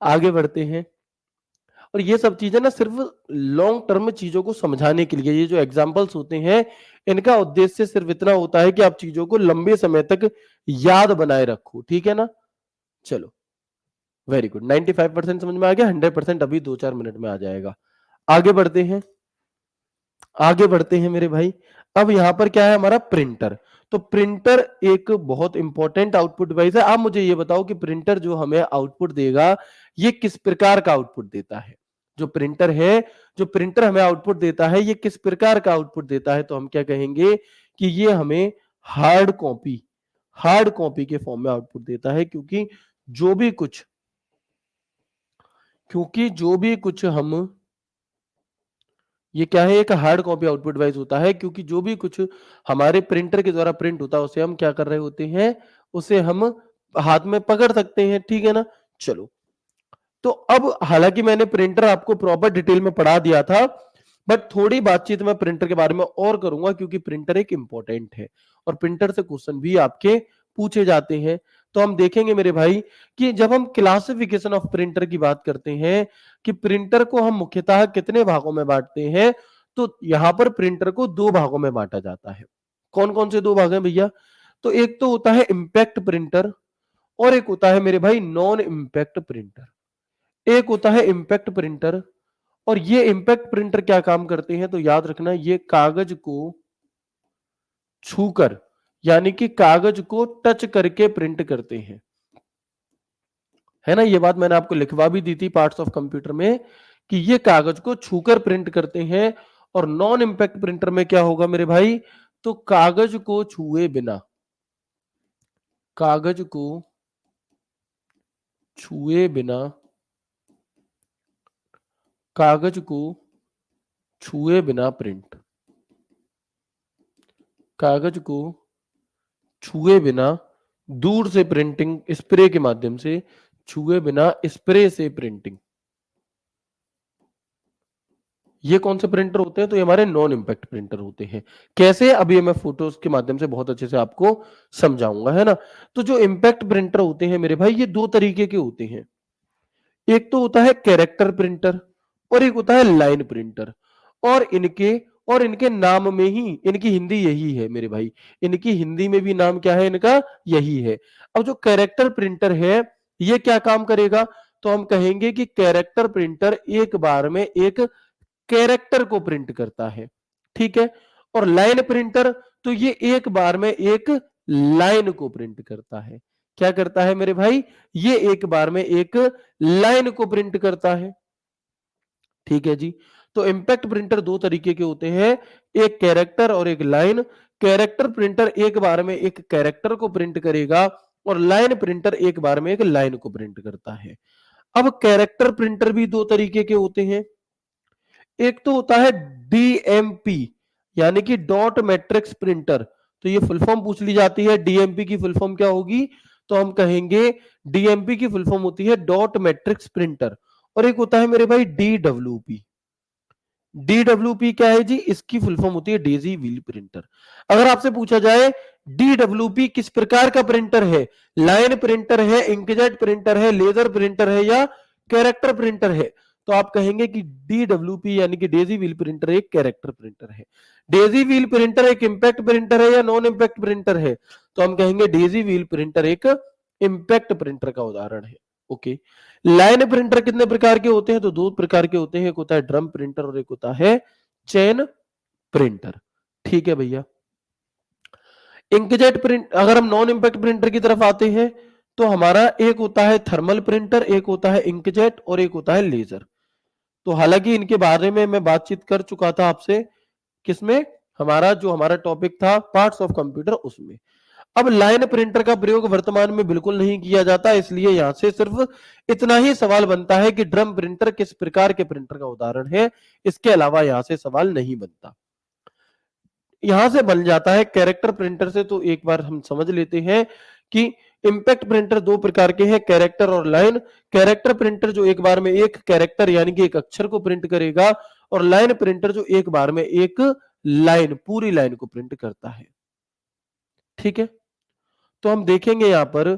आगे बढ़ते हैं। और ये सब चीजें ना सिर्फ लॉन्ग टर्म चीजों को समझाने के लिए, ये जो एग्जांपल्स होते हैं, इनका उद्देश्य सिर्फ इतना होता है कि आप चीजों को लंबे समय तक याद बनाए रखो। ठीक है ना? चलो वेरी गुड, 95% समझ में आ गया, 100% अभी 2-4 मिनट में आ जाएगा। आगे बढ़ते हैं, आगे बढ़ते हैं मेरे भाई। अब यहां पर क्या है हमारा प्रिंटर। तो प्रिंटर एक बहुत इंपॉर्टेंट आउटपुट डिवाइस है। आप मुझे ये बताओ कि प्रिंटर जो हमें आउटपुट देगा, ये किस प्रकार का आउटपुट देता है? जो प्रिंटर है, जो प्रिंटर हमें आउटपुट देता है, ये किस प्रकार का आउटपुट देता है? तो हम क्या कहेंगे कि ये हमें हार्ड कॉपी, हार्ड कॉपी के फॉर्म में आउटपुट देता है। जो भी कुछ क्योंकि जो भी कुछ हम, ये क्या है, एक हार्ड कॉपी आउटपुट डिवाइस होता है, क्योंकि जो भी कुछ हमारे प्रिंटर के द्वारा प्रिंट होता है, उसे हम क्या कर रहे होते हैं, उसे हम हाथ में पकड़ सकते हैं। ठीक है ना? चलो, तो अब हालांकि मैंने प्रिंटर आपको प्रॉपर डिटेल में पढ़ा दिया था, बट थोड़ी बातचीत मैं प्रिंटर के बारे में और करूंगा, क्योंकि प्रिंटर एक इंपॉर्टेंट है और प्रिंटर से क्वेश्चन भी आपके पूछे जाते हैं। तो हम देखेंगे मेरे भाई कि जब हम क्लासिफिकेशन ऑफ प्रिंटर की बात करते हैं कि प्रिंटर को हम मुख्यतः कितने भागों में बांटते हैं, तो यहां पर प्रिंटर को दो भागों में बांटा जाता है। कौन कौन से दो भाग हैं भैया? तो एक तो होता है इंपैक्ट प्रिंटर, और एक होता है मेरे भाई नॉन इंपैक्ट प्रिंटर। एक होता है इंपैक्ट प्रिंटर, और ये इंपैक्ट प्रिंटर क्या काम करते हैं? तो याद रखना, ये कागज को छूकर, यानी कि कागज को टच करके प्रिंट करते हैं। है ना? ये बात मैंने आपको लिखवा भी दी थी पार्ट्स ऑफ कंप्यूटर में कि ये कागज को छूकर प्रिंट करते हैं। और नॉन इंपैक्ट प्रिंटर में क्या होगा मेरे भाई? तो कागज को छुए बिना, कागज को छुए बिना, कागज को छुए बिना प्रिंट, कागज को छुए बिना, दूर से प्रिंटिंग, स्प्रे के माध्यम से, छुए बिना स्प्रे से प्रिंटिंग। ये कौन से प्रिंटर होते हैं? तो ये हमारे नॉन इंपैक्ट प्रिंटर होते हैं। कैसे? अभी मैं फोटोज के माध्यम से बहुत अच्छे से आपको समझाऊंगा, है ना? तो जो इंपैक्ट प्रिंटर होते हैं मेरे भाई, ये दो तरीके के होते हैं। एक तो होता है कैरेक्टर प्रिंटर, और एक होता है लाइन प्रिंटर। और इनके और इनके नाम में ही इनकी हिंदी यही है मेरे भाई। इनकी हिंदी में भी नाम क्या है इनका? यही है। अब जो कैरेक्टर प्रिंटर है, ये क्या काम करेगा? तो हम कहेंगे कि कैरेक्टर प्रिंटर एक बार में एक कैरेक्टर को प्रिंट करता है। ठीक है? और लाइन प्रिंटर, तो ये एक बार में एक लाइन को प्रिंट करता है। क्या करता है मेरे भाई? ये एक बार में एक लाइन को प्रिंट करता है। ठीक है जी? तो इंपैक्ट प्रिंटर दो तरीके के होते हैं, एक कैरेक्टर और एक लाइन। कैरेक्टर प्रिंटर एक बार में एक कैरेक्टर को प्रिंट करेगा, और लाइन प्रिंटर एक बार में एक लाइन को प्रिंट करता है। अब कैरेक्टर प्रिंटर भी दो तरीके के होते हैं। एक तो होता है डीएमपी यानी कि डॉट मैट्रिक्स प्रिंटर। तो ये फुल फॉर्म पूछ ली जाती है, डीएमपी की फुल फॉर्म क्या होगी, तो हम कहेंगे डीएमपी की फुल फॉर्म होती है डॉट मैट्रिक्स प्रिंटर। और एक होता है मेरे भाई डीडब्ल्यूपी। डीडब्ल्यूपी क्या है जी, इसकी फुल फॉर्म होती है डेजी व्हील प्रिंटर। अगर आपसे पूछा जाए डीडब्ल्यूपी किस प्रकार का प्रिंटर है, लाइन प्रिंटर है, इंकजेट प्रिंटर है, लेजर प्रिंटर है या कैरेक्टर प्रिंटर है, तो आप कहेंगे कि डीडब्ल्यूपी यानी कि डेजी व्हील प्रिंटर एक कैरेक्टर प्रिंटर है। डेजी व्हील प्रिंटर एक इंपैक्ट प्रिंटर है या नॉन इंपैक्ट प्रिंटर है, तो हम कहेंगे डेजी व्हील प्रिंटर एक इंपैक्ट प्रिंटर का उदाहरण है। ओके। लाइन प्रिंटर कितने प्रकार के होते हैं, तो दो प्रकार के होते हैं, एक होता है ड्रम प्रिंटर और एक होता है चेन प्रिंटर। ठीक है भैया। इंकजेट प्रिंट, अगर हम नॉन इंपैक्ट प्रिंटर की तरफ आते हैं तो हमारा एक होता है थर्मल प्रिंटर, एक होता है इंकजेट और एक होता है लेजर। तो हालांकि इनके बारे में मैं बातचीत कर चुका था आपसे, किसमें, हमारा जो हमारा टॉपिक था पार्ट्स ऑफ कंप्यूटर उसमें। अब लाइन प्रिंटर का प्रयोग वर्तमान में बिल्कुल नहीं किया जाता, इसलिए यहां से सिर्फ इतना ही सवाल बनता है कि ड्रम प्रिंटर किस प्रकार के प्रिंटर का उदाहरण है, इसके अलावा यहां से सवाल नहीं बनता। यहां से बन जाता है कैरेक्टर प्रिंटर से। तो एक बार हम समझ लेते हैं कि इंपैक्ट प्रिंटर दो प्रकार के हैं, कैरेक्टर और लाइन। कैरेक्टर प्रिंटर जो एक बार में एक कैरेक्टर यानी कि एक अक्षर को प्रिंट करेगा, और लाइन प्रिंटर जो एक बार में एक लाइन, पूरी लाइन को प्रिंट करता है। ठीक है। तो हम देखेंगे यहां पर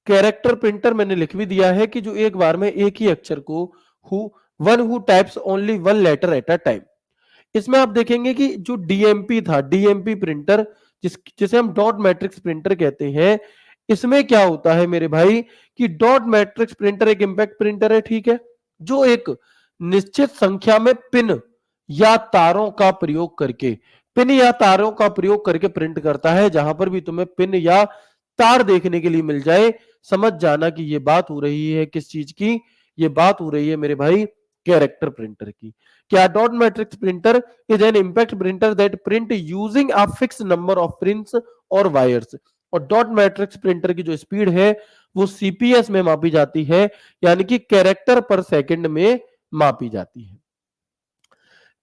कैरेक्टर प्रिंटर मैंने लिख भी दिया है कि जो एक बार में एक ही अक्षर को who types only one letter at a time. इसमें आप देखेंगे कि जो डीएमपी था, डीएमपी प्रिंटर जिसे हम डॉट मैट्रिक्स प्रिंटर कहते हैं, इसमें क्या होता है मेरे भाई कि डॉट मैट्रिक्स प्रिंटर एक इंपैक्ट प्रिंटर है, ठीक है, जो एक निश्चित संख्या में पिन या तारों का प्रयोग करके, पिन या तारों का प्रयोग करके प्रिंट करता है। जहां पर भी तुम्हें पिन या तार देखने के लिए मिल जाए, समझ जाना कि ये बात हो रही है किस चीज की, ये बात हो रही है मेरे भाई कैरेक्टर प्रिंटर की। क्या dot matrix printer is an impact printer that print using a fix number of prints और वायर्स। और डॉट मैट्रिक्स प्रिंटर की जो स्पीड है वो सीपीएस में मापी जाती है, यानी कि कैरेक्टर पर सेकंड में मापी जाती है।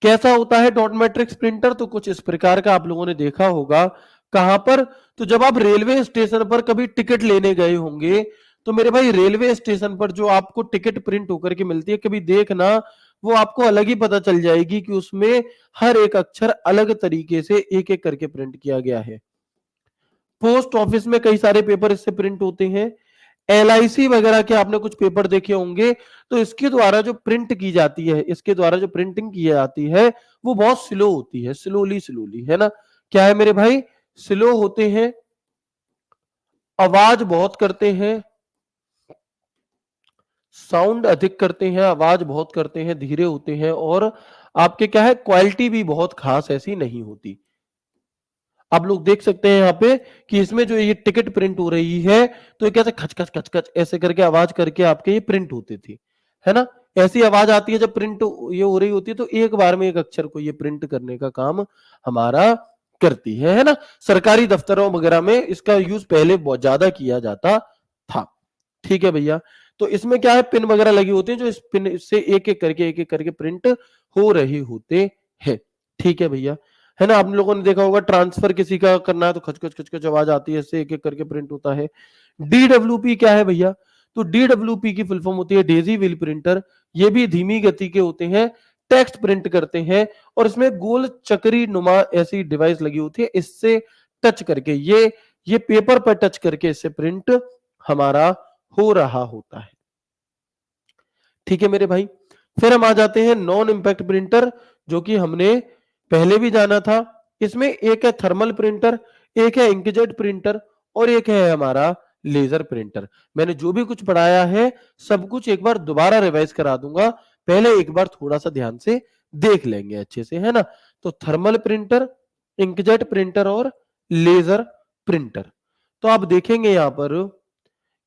कैसा होता है डॉट मैट्रिक्स प्रिंटर, तो कुछ इस प्रकार का आप लोगों ने देखा होगा। कहां पर, तो जब आप रेलवे स्टेशन पर कभी टिकट लेने गए होंगे, तो मेरे भाई रेलवे स्टेशन पर जो आपको टिकट प्रिंट होकर के मिलती है, कभी देखना, वो आपको अलग ही पता चल जाएगी कि उसमें हर एक अक्षर अलग तरीके से एक एक करके प्रिंट किया गया है। पोस्ट ऑफिस में कई सारे पेपर इससे प्रिंट होते हैं। एलआईसी वगैरह के आपने कुछ पेपर देखे होंगे, तो इसके द्वारा जो प्रिंट की जाती है, इसके द्वारा जो प्रिंटिंग की जाती है वो बहुत स्लो होती है, स्लोली स्लोली, है ना। क्या है मेरे भाई, स्लो होते हैं, आवाज बहुत करते हैं, साउंड अधिक करते हैं, आवाज बहुत करते हैं, धीरे होते हैं, और आपके क्या है क्वालिटी भी बहुत खास ऐसी नहीं होती। आप लोग देख सकते हैं यहाँ पे कि इसमें जो ये टिकट प्रिंट हो रही है, तो ये कैसे खच खच खच खच ऐसे करके आवाज करके आपके ये प्रिंट होती थी, है ना। ऐसी आवाज आती है जब प्रिंट ये हो रही होती है, तो एक बार में एक अक्षर को ये प्रिंट करने का काम हमारा करती है ना। सरकारी दफ्तरों वगैरह में इसका यूज पहले बहुत ज्यादा किया जाता था। ठीक है भैया। तो इसमें क्या है, पिन वगैरह लगी होती है, जो इस पिन से एक एक करके प्रिंट हो रहे होते हैं। ठीक है भैया, है ना। आप लोगों ने देखा होगा ट्रांसफर किसी का करना है तो खचखच खचखच आवाज आती है, इससे एक एक करके प्रिंट होता है। डीडब्ल्यूपी क्या है भैया, तो डीडब्ल्यूपी की फुल फॉर्म होती है डेजी व्हील प्रिंटर। ये भी धीमी गति के होते हैं, टेक्स्ट प्रिंट करते हैं, और इसमें गोल चक्री नुमा ऐसी डिवाइस लगी होती है, इससे टच करके ये पेपर पर टच करके इससे प्रिंट हमारा हो रहा होता है। ठीक है मेरे भाई। फिर हम आ जाते हैं नॉन इंपैक्ट प्रिंटर, जो कि हमने पहले भी जाना था। इसमें एक है थर्मल प्रिंटर, एक है इंकजेट प्रिंटर, और एक है हमारा लेजर प्रिंटर। मैंने जो भी कुछ पढ़ाया है सब कुछ एक बार दोबारा रिवाइज करा दूंगा, पहले एक बार थोड़ा सा ध्यान से देख लेंगे अच्छे से, है ना। तो थर्मल प्रिंटर, इंकजेट प्रिंटर और लेजर प्रिंटर। तो आप देखेंगे यहां पर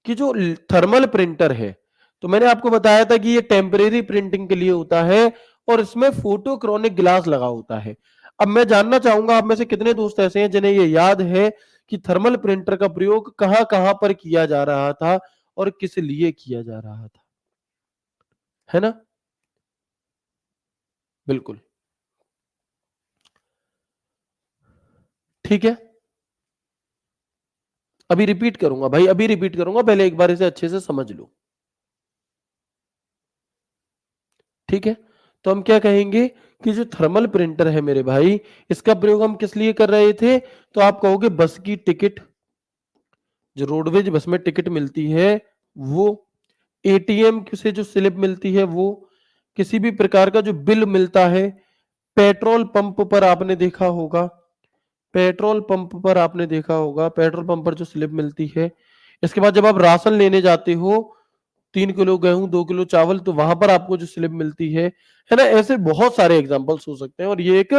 कि जो थर्मल प्रिंटर है, तो मैंने आपको बताया था कि ये टेम्परेरी प्रिंटिंग के लिए होता है, और इसमें फोटोक्रोनिक ग्लास लगा होता है। अब मैं जानना चाहूंगा आप में से कितने दोस्त ऐसे हैं जिन्हें ये याद है कि थर्मल प्रिंटर का प्रयोग कहां कहां पर किया जा रहा था और किस लिए किया जा रहा था। है ना? बिल्कुल। ठीक है? अभी रिपीट करूंगा भाई, अभी रिपीट करूंगा, पहले एक बार इसे अच्छे से समझ लो। ठीक है? तो हम क्या कहेंगे कि जो थर्मल प्रिंटर है मेरे भाई, इसका प्रयोग हम किस लिए कर रहे थे? तो आप कहोगे बस की टिकट, जो रोडवेज बस में टिकट मिलती है वो, एटीएम से जो स्लिप मिलती है वो, किसी भी प्रकार का जो बिल मिलता है, पेट्रोल पंप पर आपने देखा होगा, पेट्रोल पंप पर आपने देखा होगा, पेट्रोल पंप पर जो स्लिप मिलती है। इसके बाद जब आप राशन लेने जाते हो, 3 किलो गेहूं, 2 किलो चावल, तो वहां पर आपको जो स्लिप मिलती है ना? ऐसे बहुत सारे एग्जांपल्स हो सकते हैं। और ये एक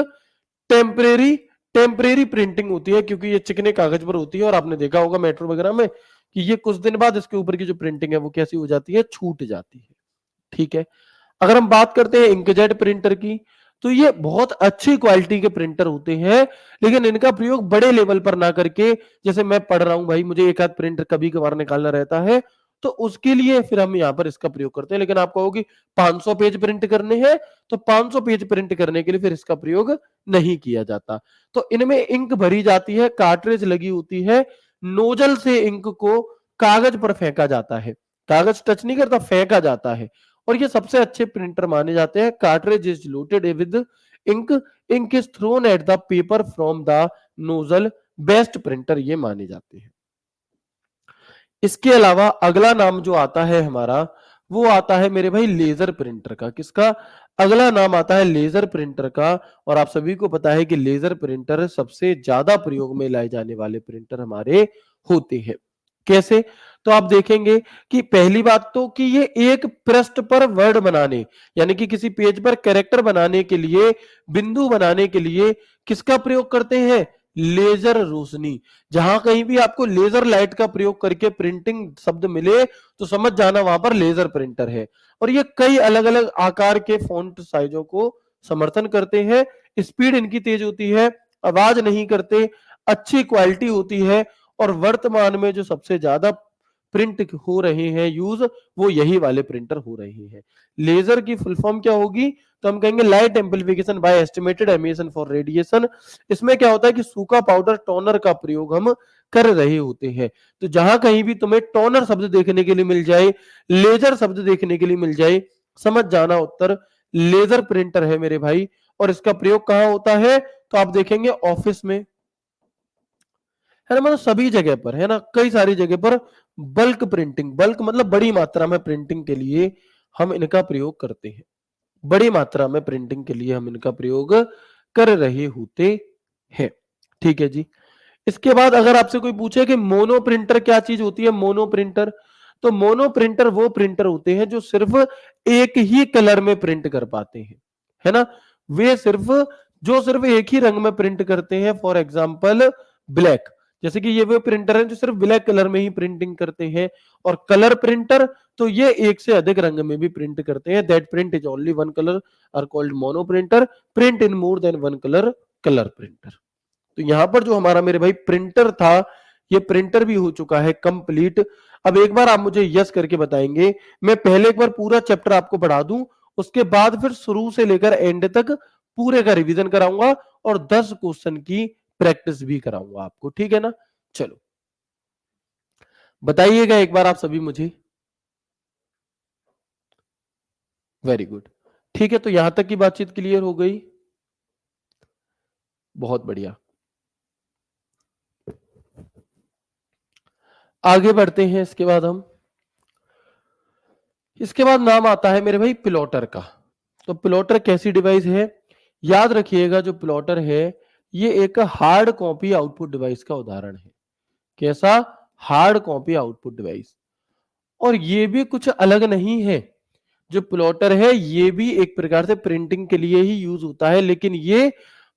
टेम्परेरी टेम्परेरी प्रिंटिंग होती है, क्योंकि ये चिकने कागज पर होती है। और आपने देखा होगा मेट्रो वगैरह में कि ये कुछ दिन बाद इसके ऊपर की जो प्रिंटिंग है वो कैसी हो जाती है, छूट जाती है। ठीक है? अगर हम बात करते हैं इंकजेट प्रिंटर की, तो ये बहुत अच्छी क्वालिटी के प्रिंटर होते हैं, लेकिन इनका प्रयोग बड़े लेवल पर ना करके, जैसे मैं पढ़ रहा हूं भाई, मुझे एक आध प्रिंटर कभी कभार निकालना रहता है, तो उसके लिए फिर हम यहां पर इसका प्रयोग करते हैं। लेकिन आप कहोगे 500 पेज प्रिंट करने हैं, तो 500 पेज प्रिंट करने के लिए फिर इसका प्रयोग नहीं किया जाता। तो इनमें इंक भरी जाती है, कार्ट्रिज लगी होती है, नोजल से इंक को कागज पर फेंका जाता है, कागज टच नहीं करता, फेंका जाता है। और ये सबसे अच्छे प्रिंटर माने जाते हैं। Cartridge is loaded with ink, ink is thrown at the paper from the nozzle, best printer ये माने जाते हैं। इसके अलावा अगला नाम जो आता है हमारा, वो आता है मेरे भाई लेजर प्रिंटर का। किसका? अगला नाम आता है लेजर प्रिंटर का। और आप सभी को पता है कि लेजर प्रिंटर सबसे ज्यादा प्रयोग में लाए जाने वाले प्रिंटर हमारे होते हैं। कैसे? तो आप देखेंगे कि पहली बात तो कि ये एक पृष्ठ पर वर्ड बनाने, यानी कि किसी पेज पर कैरेक्टर बनाने के लिए, बिंदु बनाने के लिए किसका प्रयोग करते हैं? लेजर रोशनी। जहां कहीं भी आपको लेजर लाइट का प्रयोग करके प्रिंटिंग शब्द मिले, तो समझ जाना वहां पर लेजर प्रिंटर है। और ये कई अलग अलग आकार के फॉन्ट साइजों को समर्थन करते हैं। स्पीड इनकी तेज होती है, आवाज नहीं करते, अच्छी क्वालिटी होती है। और वर्तमान में जो सबसे ज्यादा प्रिंट हो रहे हैं यूज, वो यही वाले प्रिंटर हो रहे हैं। लेजर की फुल फॉर्म क्या होगी? तो हम कहेंगे light amplification by estimated emission for radiation. इसमें क्या होता है कि सूखा पाउडर टोनर का प्रयोग हम कर रहे होते हैं। तो जहां कहीं भी तुम्हें टोनर शब्द देखने के लिए मिल जाए, लेजर शब्द देखने के लिए मिल जाए, समझ जाना उत्तर लेजर प्रिंटर है मेरे भाई। और इसका प्रयोग कहां होता है? तो आप देखेंगे ऑफिस में, है ना, मतलब सभी जगह पर, है ना, कई सारी जगह पर बल्क प्रिंटिंग, बल्क मतलब बड़ी मात्रा में प्रिंटिंग के लिए हम इनका प्रयोग करते हैं। बड़ी मात्रा में प्रिंटिंग के लिए हम इनका प्रयोग कर रहे होते हैं। ठीक है जी। इसके बाद अगर आपसे कोई पूछे कि मोनो प्रिंटर क्या चीज होती है, मोनो प्रिंटर, तो मोनो प्रिंटर वो प्रिंटर होते हैं जो सिर्फ एक ही कलर में प्रिंट कर पाते हैं, है ना। वे सिर्फ एक ही रंग में प्रिंट करते हैं। फॉर एग्जाम्पल ब्लैक, जैसे कि ये वे प्रिंटर हैं जो सिर्फ ब्लैक कलर में ही प्रिंटिंग करते हैं। और कलर प्रिंटर, तो ये एक से अधिक रंग में भी प्रिंट करते हैं। That print is only one colour are called mono printer, print in more than one colour, colour printer. तो यहां पर जो हमारा मेरे भाई प्रिंटर था, ये प्रिंटर भी हो चुका है कंप्लीट। अब एक बार आप मुझे यस करके बताएंगे, मैं पहले एक बार पूरा चैप्टर आपको पढ़ा दूं, उसके बाद फिर शुरू से लेकर एंड तक पूरे का रिवीजन कराऊंगा और 10 क्वेश्चन की प्रैक्टिस भी कराऊंगा आपको। ठीक है ना? चलो बताइएगा एक बार आप सभी मुझे। Very good. ठीक है, तो यहां तक की बातचीत क्लियर हो गई। बहुत बढ़िया। आगे बढ़ते हैं। इसके बाद नाम आता है मेरे भाई प्लॉटर का। तो प्लॉटर कैसी डिवाइस है? याद रखिएगा, जो प्लॉटर है ये एक हार्ड कॉपी आउटपुट डिवाइस का उदाहरण है। कैसा? Hard copy output device. और ये भी कुछ अलग नहीं है। जो प्लॉटर है ये भी एक प्रकार से प्रिंटिंग के लिए ही यूज होता है, लेकिन ये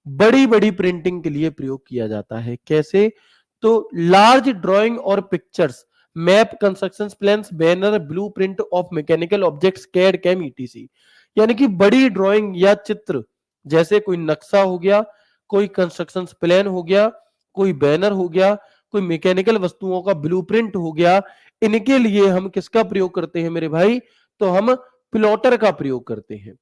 बड़ी बड़ी प्रिंटिंग के लिए प्रयोग किया जाता है। कैसे? तो लार्ज ड्राइंग और pictures, map, construction plans, banner, blueprint of mechanical objects, CAD, CAM, ETC. यानी कि बड़ी ड्राइंग या चित्र, जैसे कोई नक्शा हो गया, कोई कंस्ट्रक्शन प्लान हो गया, कोई बैनर हो गया, कोई मैकेनिकल वस्तुओं का ब्लूप्रिंट हो गया, इनके लिए हम किसका प्रयोग करते हैं मेरे भाई? तो हम प्लॉटर का प्रयोग करते हैं।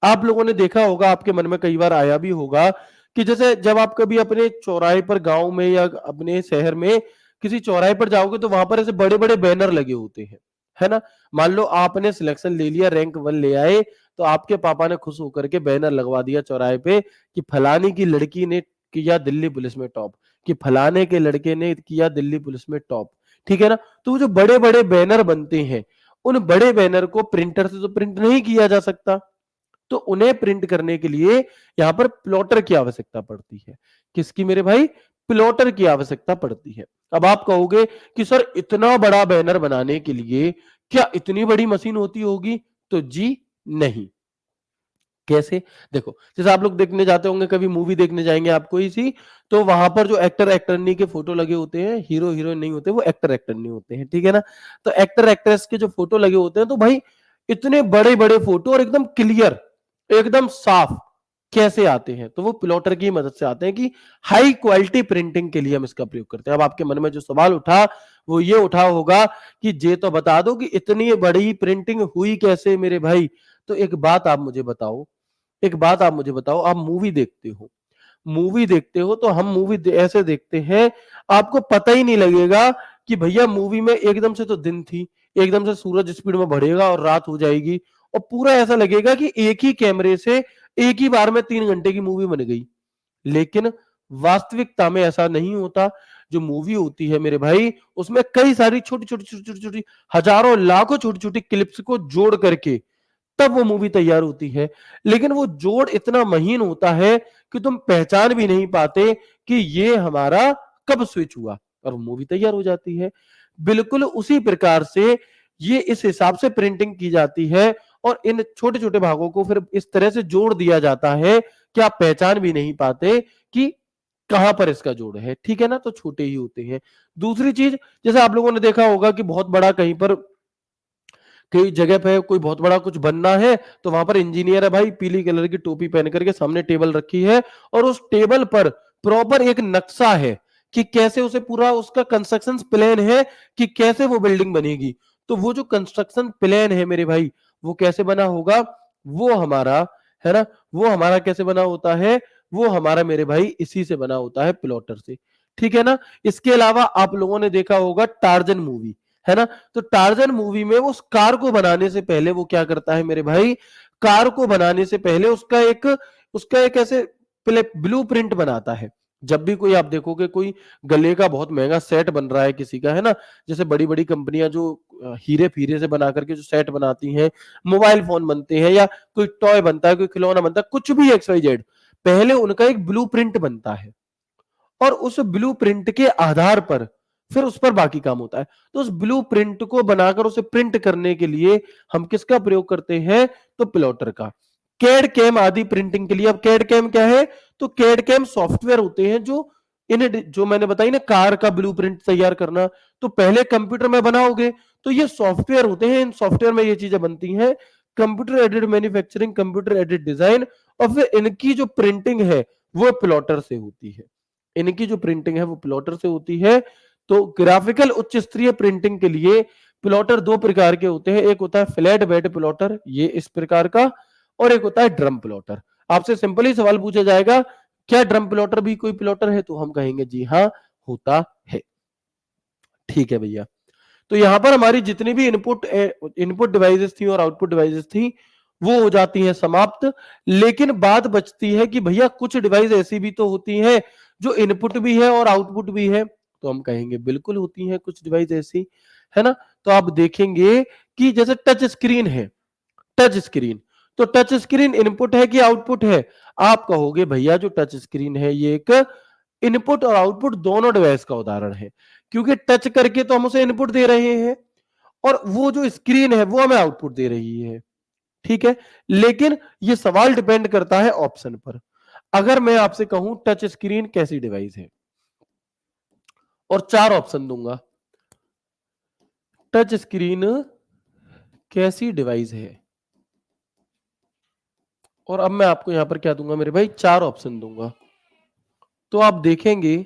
आप लोगों ने देखा होगा, आपके मन में कई बार आया भी होगा कि जैसे जब आप कभी अपने चौराहे पर गांव में या अपने शहर में किसी चौराहे पर जाओगे तो वहां पर ऐसे बड़े बड़े बैनर लगे होते हैं, है ना। मान लो आपने सिलेक्शन ले लिया, रैंक 1 ले आए, तो आपके पापा ने खुश होकर के बैनर लगवा दिया चौराहे पे कि फलानी की लड़की ने किया दिल्ली पुलिस में टॉप, कि फलाने के लड़के ने किया दिल्ली पुलिस में टॉप, ठीक है ना। तो वो जो बड़े बड़े बैनर बनते हैं, उन बड़े बैनर को प्रिंटर से तो प्रिंट नहीं किया जा सकता, तो उन्हें प्रिंट करने के लिए यहां पर प्लॉटर की आवश्यकता पड़ती है। किसकी मेरे भाई? प्लॉटर की आवश्यकता पड़ती है। अब आप कहोगे कि सर इतना बड़ा बैनर बनाने के लिए क्या इतनी बड़ी मशीन होती होगी? तो जी नहीं। कैसे? देखो, जैसे आप लोग देखने जाते होंगे, कभी मूवी देखने जाएंगे आप कोई सी, तो वहां पर जो एक्टर एक्टरनी के फोटो लगे होते हैं, हीरो हीरोइन नहीं होते, वो एक्टर एक्टरनी होते हैं, ठीक है ना। तो एक्टर एक्ट्रेस के जो फोटो लगे होते हैं, तो भाई इतने बड़े बड़े फोटो और एकदम क्लियर, एकदम साफ कैसे आते हैं? तो वो प्लॉटर की मदद से आते हैं कि हाई क्वालिटी प्रिंटिंग के लिए हम इसका प्रयोग करते हैं। अब आपके मन में जो सवाल उठा वो ये उठा होगा कि ये तो बता दो कि इतनी बड़ी प्रिंटिंग हुई कैसे मेरे भाई। तो एक बात आप मुझे बताओ, एक बात आप मुझे बताओ, आप मूवी देखते हो, मूवी देखते हो तो हम मूवी ऐसे देखते हैं, आपको पता ही नहीं लगेगा कि भैया मूवी में एकदम से तो दिन थी, एकदम से सूरज स्पीड में बढ़ेगा और रात हो जाएगी, और पूरा ऐसा लगेगा कि एक ही कैमरे से एक ही बार में 3 घंटे की मूवी बन गई। लेकिन वास्तविकता में ऐसा नहीं होता। जो मूवी होती है मेरे भाई, उसमें कई सारी छोटी छोटी छोटी छोटी छोटी हजारों लाखों छोटी छोटी क्लिप्स को जोड़ करके तब वो मूवी तैयार होती है। लेकिन वो जोड़ इतना महीन होता है कि तुम पहचान भी नहीं पाते कि ये हमारा कब स्विच हुआ, और मूवी तैयार हो जाती है। बिल्कुल उसी प्रकार से ये इस हिसाब से प्रिंटिंग की जाती है, और इन छोटे छोटे भागों को फिर इस तरह से जोड़ दिया जाता है कि आप पहचान भी नहीं पाते कि कहां पर इसका जोड़ है, ठीक है ना। तो छोटे ही होते हैं। दूसरी चीज, जैसे आप लोगों ने देखा होगा कि बहुत बड़ा कहीं पर कई जगह पे कोई बहुत बड़ा कुछ बनना है, तो वहां पर इंजीनियर है भाई, पीली कलर की टोपी पहन करके सामने टेबल रखी है, और उस टेबल पर प्रॉपर एक नक्शा है कि कैसे उसे पूरा उसका कंस्ट्रक्शन प्लान है कि कैसे वो बिल्डिंग बनेगी। तो वो जो कंस्ट्रक्शन प्लान है मेरे भाई, वो कैसे बना होगा? वो हमारा, है ना, वो हमारा कैसे बना होता है? वो हमारा मेरे भाई इसी से बना होता है, प्लॉटर से, ठीक है ना। इसके अलावा आप लोगों ने देखा होगा टार्जन मूवी, है ना। तो टार्जन मूवी में वो उस कार को बनाने से पहले वो क्या करता है मेरे भाई? कार को बनाने से पहले उसका एक ऐसे ब्लू प्रिंट बनाता है। जब भी कोई आप देखोगे कोई गले का बहुत महंगा सेट बन रहा है किसी का, है ना, जैसे बड़ी बड़ी कंपनियां जो हीरे फीरे से बना करके जो सेट बनाती हैं, मोबाइल फोन बनते हैं, या कोई टॉय बनता है, कोई खिलौना बनता है, कुछ भी XYZ, पहले उनका एक ब्लू प्रिंट बनता है, और उस ब्लू प्रिंट के आधार पर फिर उस पर बाकी काम होता है। तो उस ब्लू प्रिंट को बनाकर उसे प्रिंट करने के लिए हम किसका प्रयोग करते हैं? तो प्लॉटर का। कैड कैम आदि प्रिंटिंग के लिए, अब कैड कैम क्या है? तो कैड कैम सॉफ्टवेयर होते हैं जो इन्हें, जो मैंने बताई ना, कार का ब्लू प्रिंट तैयार करना, तो पहले कंप्यूटर में बनाओगे, तो ये सॉफ्टवेयर होते हैं, इन सॉफ्टवेयर में ये चीजें बनती हैं, computer aided manufacturing, computer aided design, और फिर इनकी जो प्रिंटिंग है वो प्लॉटर से होती है। इनकी जो प्रिंटिंग है वो प्लॉटर से होती है। तो ग्राफिकल उच्च स्तरीय प्रिंटिंग के लिए प्लॉटर दो प्रकार के होते हैं, एक होता है फ्लैट बेड प्लॉटर, ये इस प्रकार का, और एक होता है ड्रम प्लॉटर। आपसे सिंपल ही सवाल पूछा जाएगा, क्या ड्रम प्लॉटर भी कोई प्लॉटर है? तो हम कहेंगे जी हाँ, होता है। ठीक है भैया। तो यहां पर हमारी जितनी भी इनपुट डिवाइसेस थी और आउटपुट डिवाइसेस थी, वो हो जाती हैं समाप्त। लेकिन बात बचती है कि भैया कुछ डिवाइस ऐसी भी तो होती हैं जो इनपुट भी है और आउटपुट भी है। तो हम कहेंगे बिल्कुल होती हैं कुछ डिवाइस ऐसी, है ना। तो आप देखेंगे कि जैसे टच स्क्रीन है, टच स्क्रीन, तो टच स्क्रीन इनपुट है कि आउटपुट है? आप कहोगे भैया जो टच स्क्रीन है ये एक इनपुट और आउटपुट दोनों डिवाइस का उदाहरण है, क्योंकि टच करके तो हम उसे इनपुट दे रहे हैं, और वो जो स्क्रीन है वो हमें आउटपुट दे रही है, ठीक है। लेकिन ये सवाल डिपेंड करता है ऑप्शन पर। अगर मैं आपसे कहूं टच स्क्रीन कैसी डिवाइस है, और 4 ऑप्शन दूंगा, टच स्क्रीन कैसी डिवाइस है, और अब मैं आपको यहां पर क्या दूंगा मेरे भाई? 4 ऑप्शन दूंगा। तो आप देखेंगे,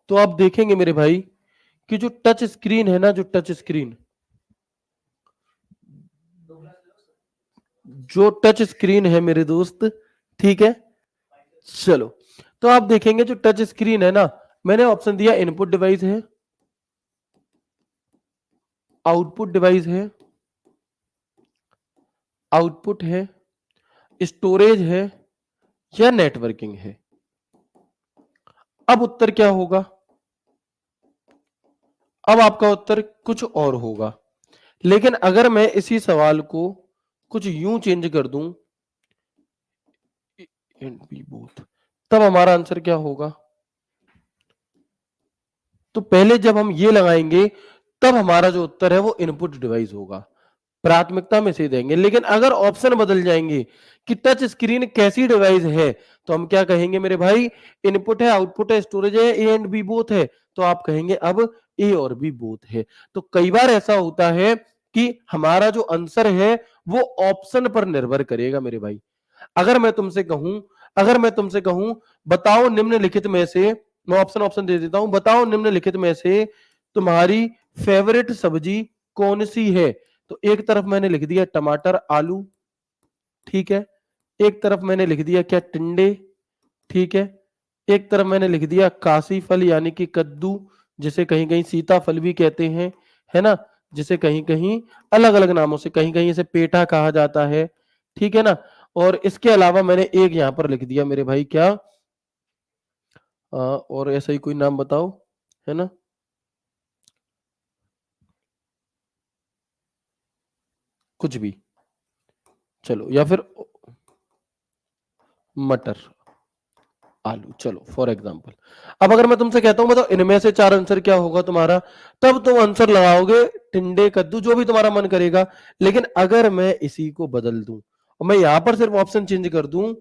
तो आप देखेंगे मेरे भाई कि जो टच स्क्रीन है ना, जो टच स्क्रीन, जो टच स्क्रीन है मेरे दोस्त, ठीक है। चलो, तो आप देखेंगे जो टच स्क्रीन है ना, मैंने ऑप्शन दिया इनपुट डिवाइस है, आउटपुट डिवाइस है, आउटपुट है, स्टोरेज है, या नेटवर्किंग है। अब उत्तर क्या होगा? अब आपका उत्तर कुछ और होगा। लेकिन अगर मैं इसी सवाल को कुछ यूं चेंज कर दूं, एंड बी बोथ, तब हमारा आंसर क्या होगा? तो पहले जब हम ये लगाएंगे तब हमारा जो उत्तर है वो इनपुट डिवाइस होगा, प्राथमिकता में से देंगे। लेकिन अगर ऑप्शन बदल जाएंगे कि टच स्क्रीन कैसी डिवाइस है, तो हम क्या कहेंगे मेरे भाई? इनपुट है, आउटपुट है, स्टोरेज है, ए एंड बी बोथ है, तो आप कहेंगे अब ए और बी बोथ है। तो कई बार ऐसा होता है कि हमारा जो आंसर है वो ऑप्शन पर निर्भर करेगा मेरे भाई। अगर मैं तुमसे कहूं, अगर मैं तुमसे कहूं बताओ निम्नलिखित में से, मैं ऑप्शन ऑप्शन दे देता हूं, बताओ निम्नलिखित में से तुम्हारी फेवरेट सब्जी कौन सी है, तो एक तरफ मैंने लिख दिया टमाटर आलू, ठीक है। एक तरफ मैंने लिख दिया क्या? टिंडे, ठीक है। एक तरफ मैंने लिख दिया काशी फल यानी कि कद्दू, जिसे कहीं कहीं सीताफल भी कहते हैं, है ना, जिसे कहीं कहीं अलग अलग नामों से, कहीं कहीं इसे पेठा कहा जाता है, ठीक है ना। और इसके अलावा मैंने एक यहां पर लिख दिया मेरे भाई क्या, और ऐसा ही कोई नाम बताओ, है ना, कुछ भी, चलो, या फिर मटर आलू, चलो फॉर एग्जांपल। अब अगर मैं तुमसे कहता हूं बताओ इनमें से चार आंसर क्या होगा तुम्हारा, तब तुम आंसर लगाओगे टिंडे कद्दू, जो भी तुम्हारा मन करेगा। लेकिन अगर मैं इसी को बदल दूं और मैं यहां पर सिर्फ ऑप्शन चेंज कर दूं,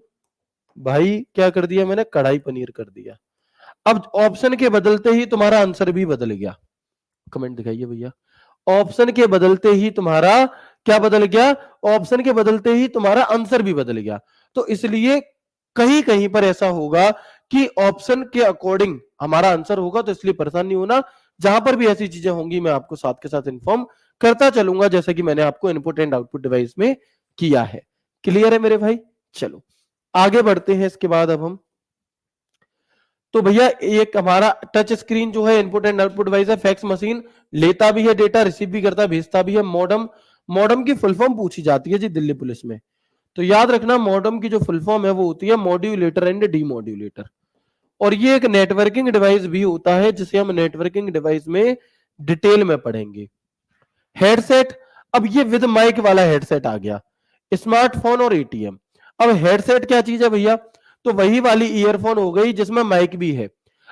भाई क्या कर दिया मैंने? कढ़ाई पनीर कर दिया। अब ऑप्शन के बदलते ही तुम्हारा आंसर भी बदल गया। कमेंट दिखाइए भैया। ऑप्शन के बदलते ही तुम्हारा क्या बदल गया? ऑप्शन के बदलते ही तुम्हारा आंसर भी बदल गया। तो इसलिए कहीं कहीं पर ऐसा होगा कि ऑप्शन के अकॉर्डिंग हमारा आंसर होगा, तो इसलिए परेशान नहीं होना। जहां पर भी ऐसी चीजें होंगी मैं आपको साथ के साथ इन्फॉर्म करता चलूंगा, जैसे कि मैंने आपको इनपुट एंड आउटपुट डिवाइस में किया है। क्लियर है मेरे भाई? चलो आगे बढ़ते हैं। इसके बाद अब हम, तो भैया एक हमारा टच स्क्रीन जो है इनपुट एंड आउटपुट डिवाइस है, फैक्स मशीन लेता भी है डेटा, रिसीव भी करता है, भेजता भी है। मॉडम, मॉडम की फुल फॉर्म पूछी जाती है जी दिल्ली पुलिस में, तो याद रखना मॉडम की जो फुल फॉर्म है वो होती है मॉड्यूलेटर एंड डीमॉड्यूलेटर। और ये एक नेटवर्किंग डिवाइस भी होता है, जिसे हम नेटवर्किंग डिवाइस में डिटेल में पढ़ेंगे। हेडसेट, अब ये विद माइक वाला हेडसेट आ गया, स्मार्टफोन और एटीएम। अब हेडसेट क्या चीज है भैया? तो वही वाली ईयरफोन हो गई जिसमें माइक भी है।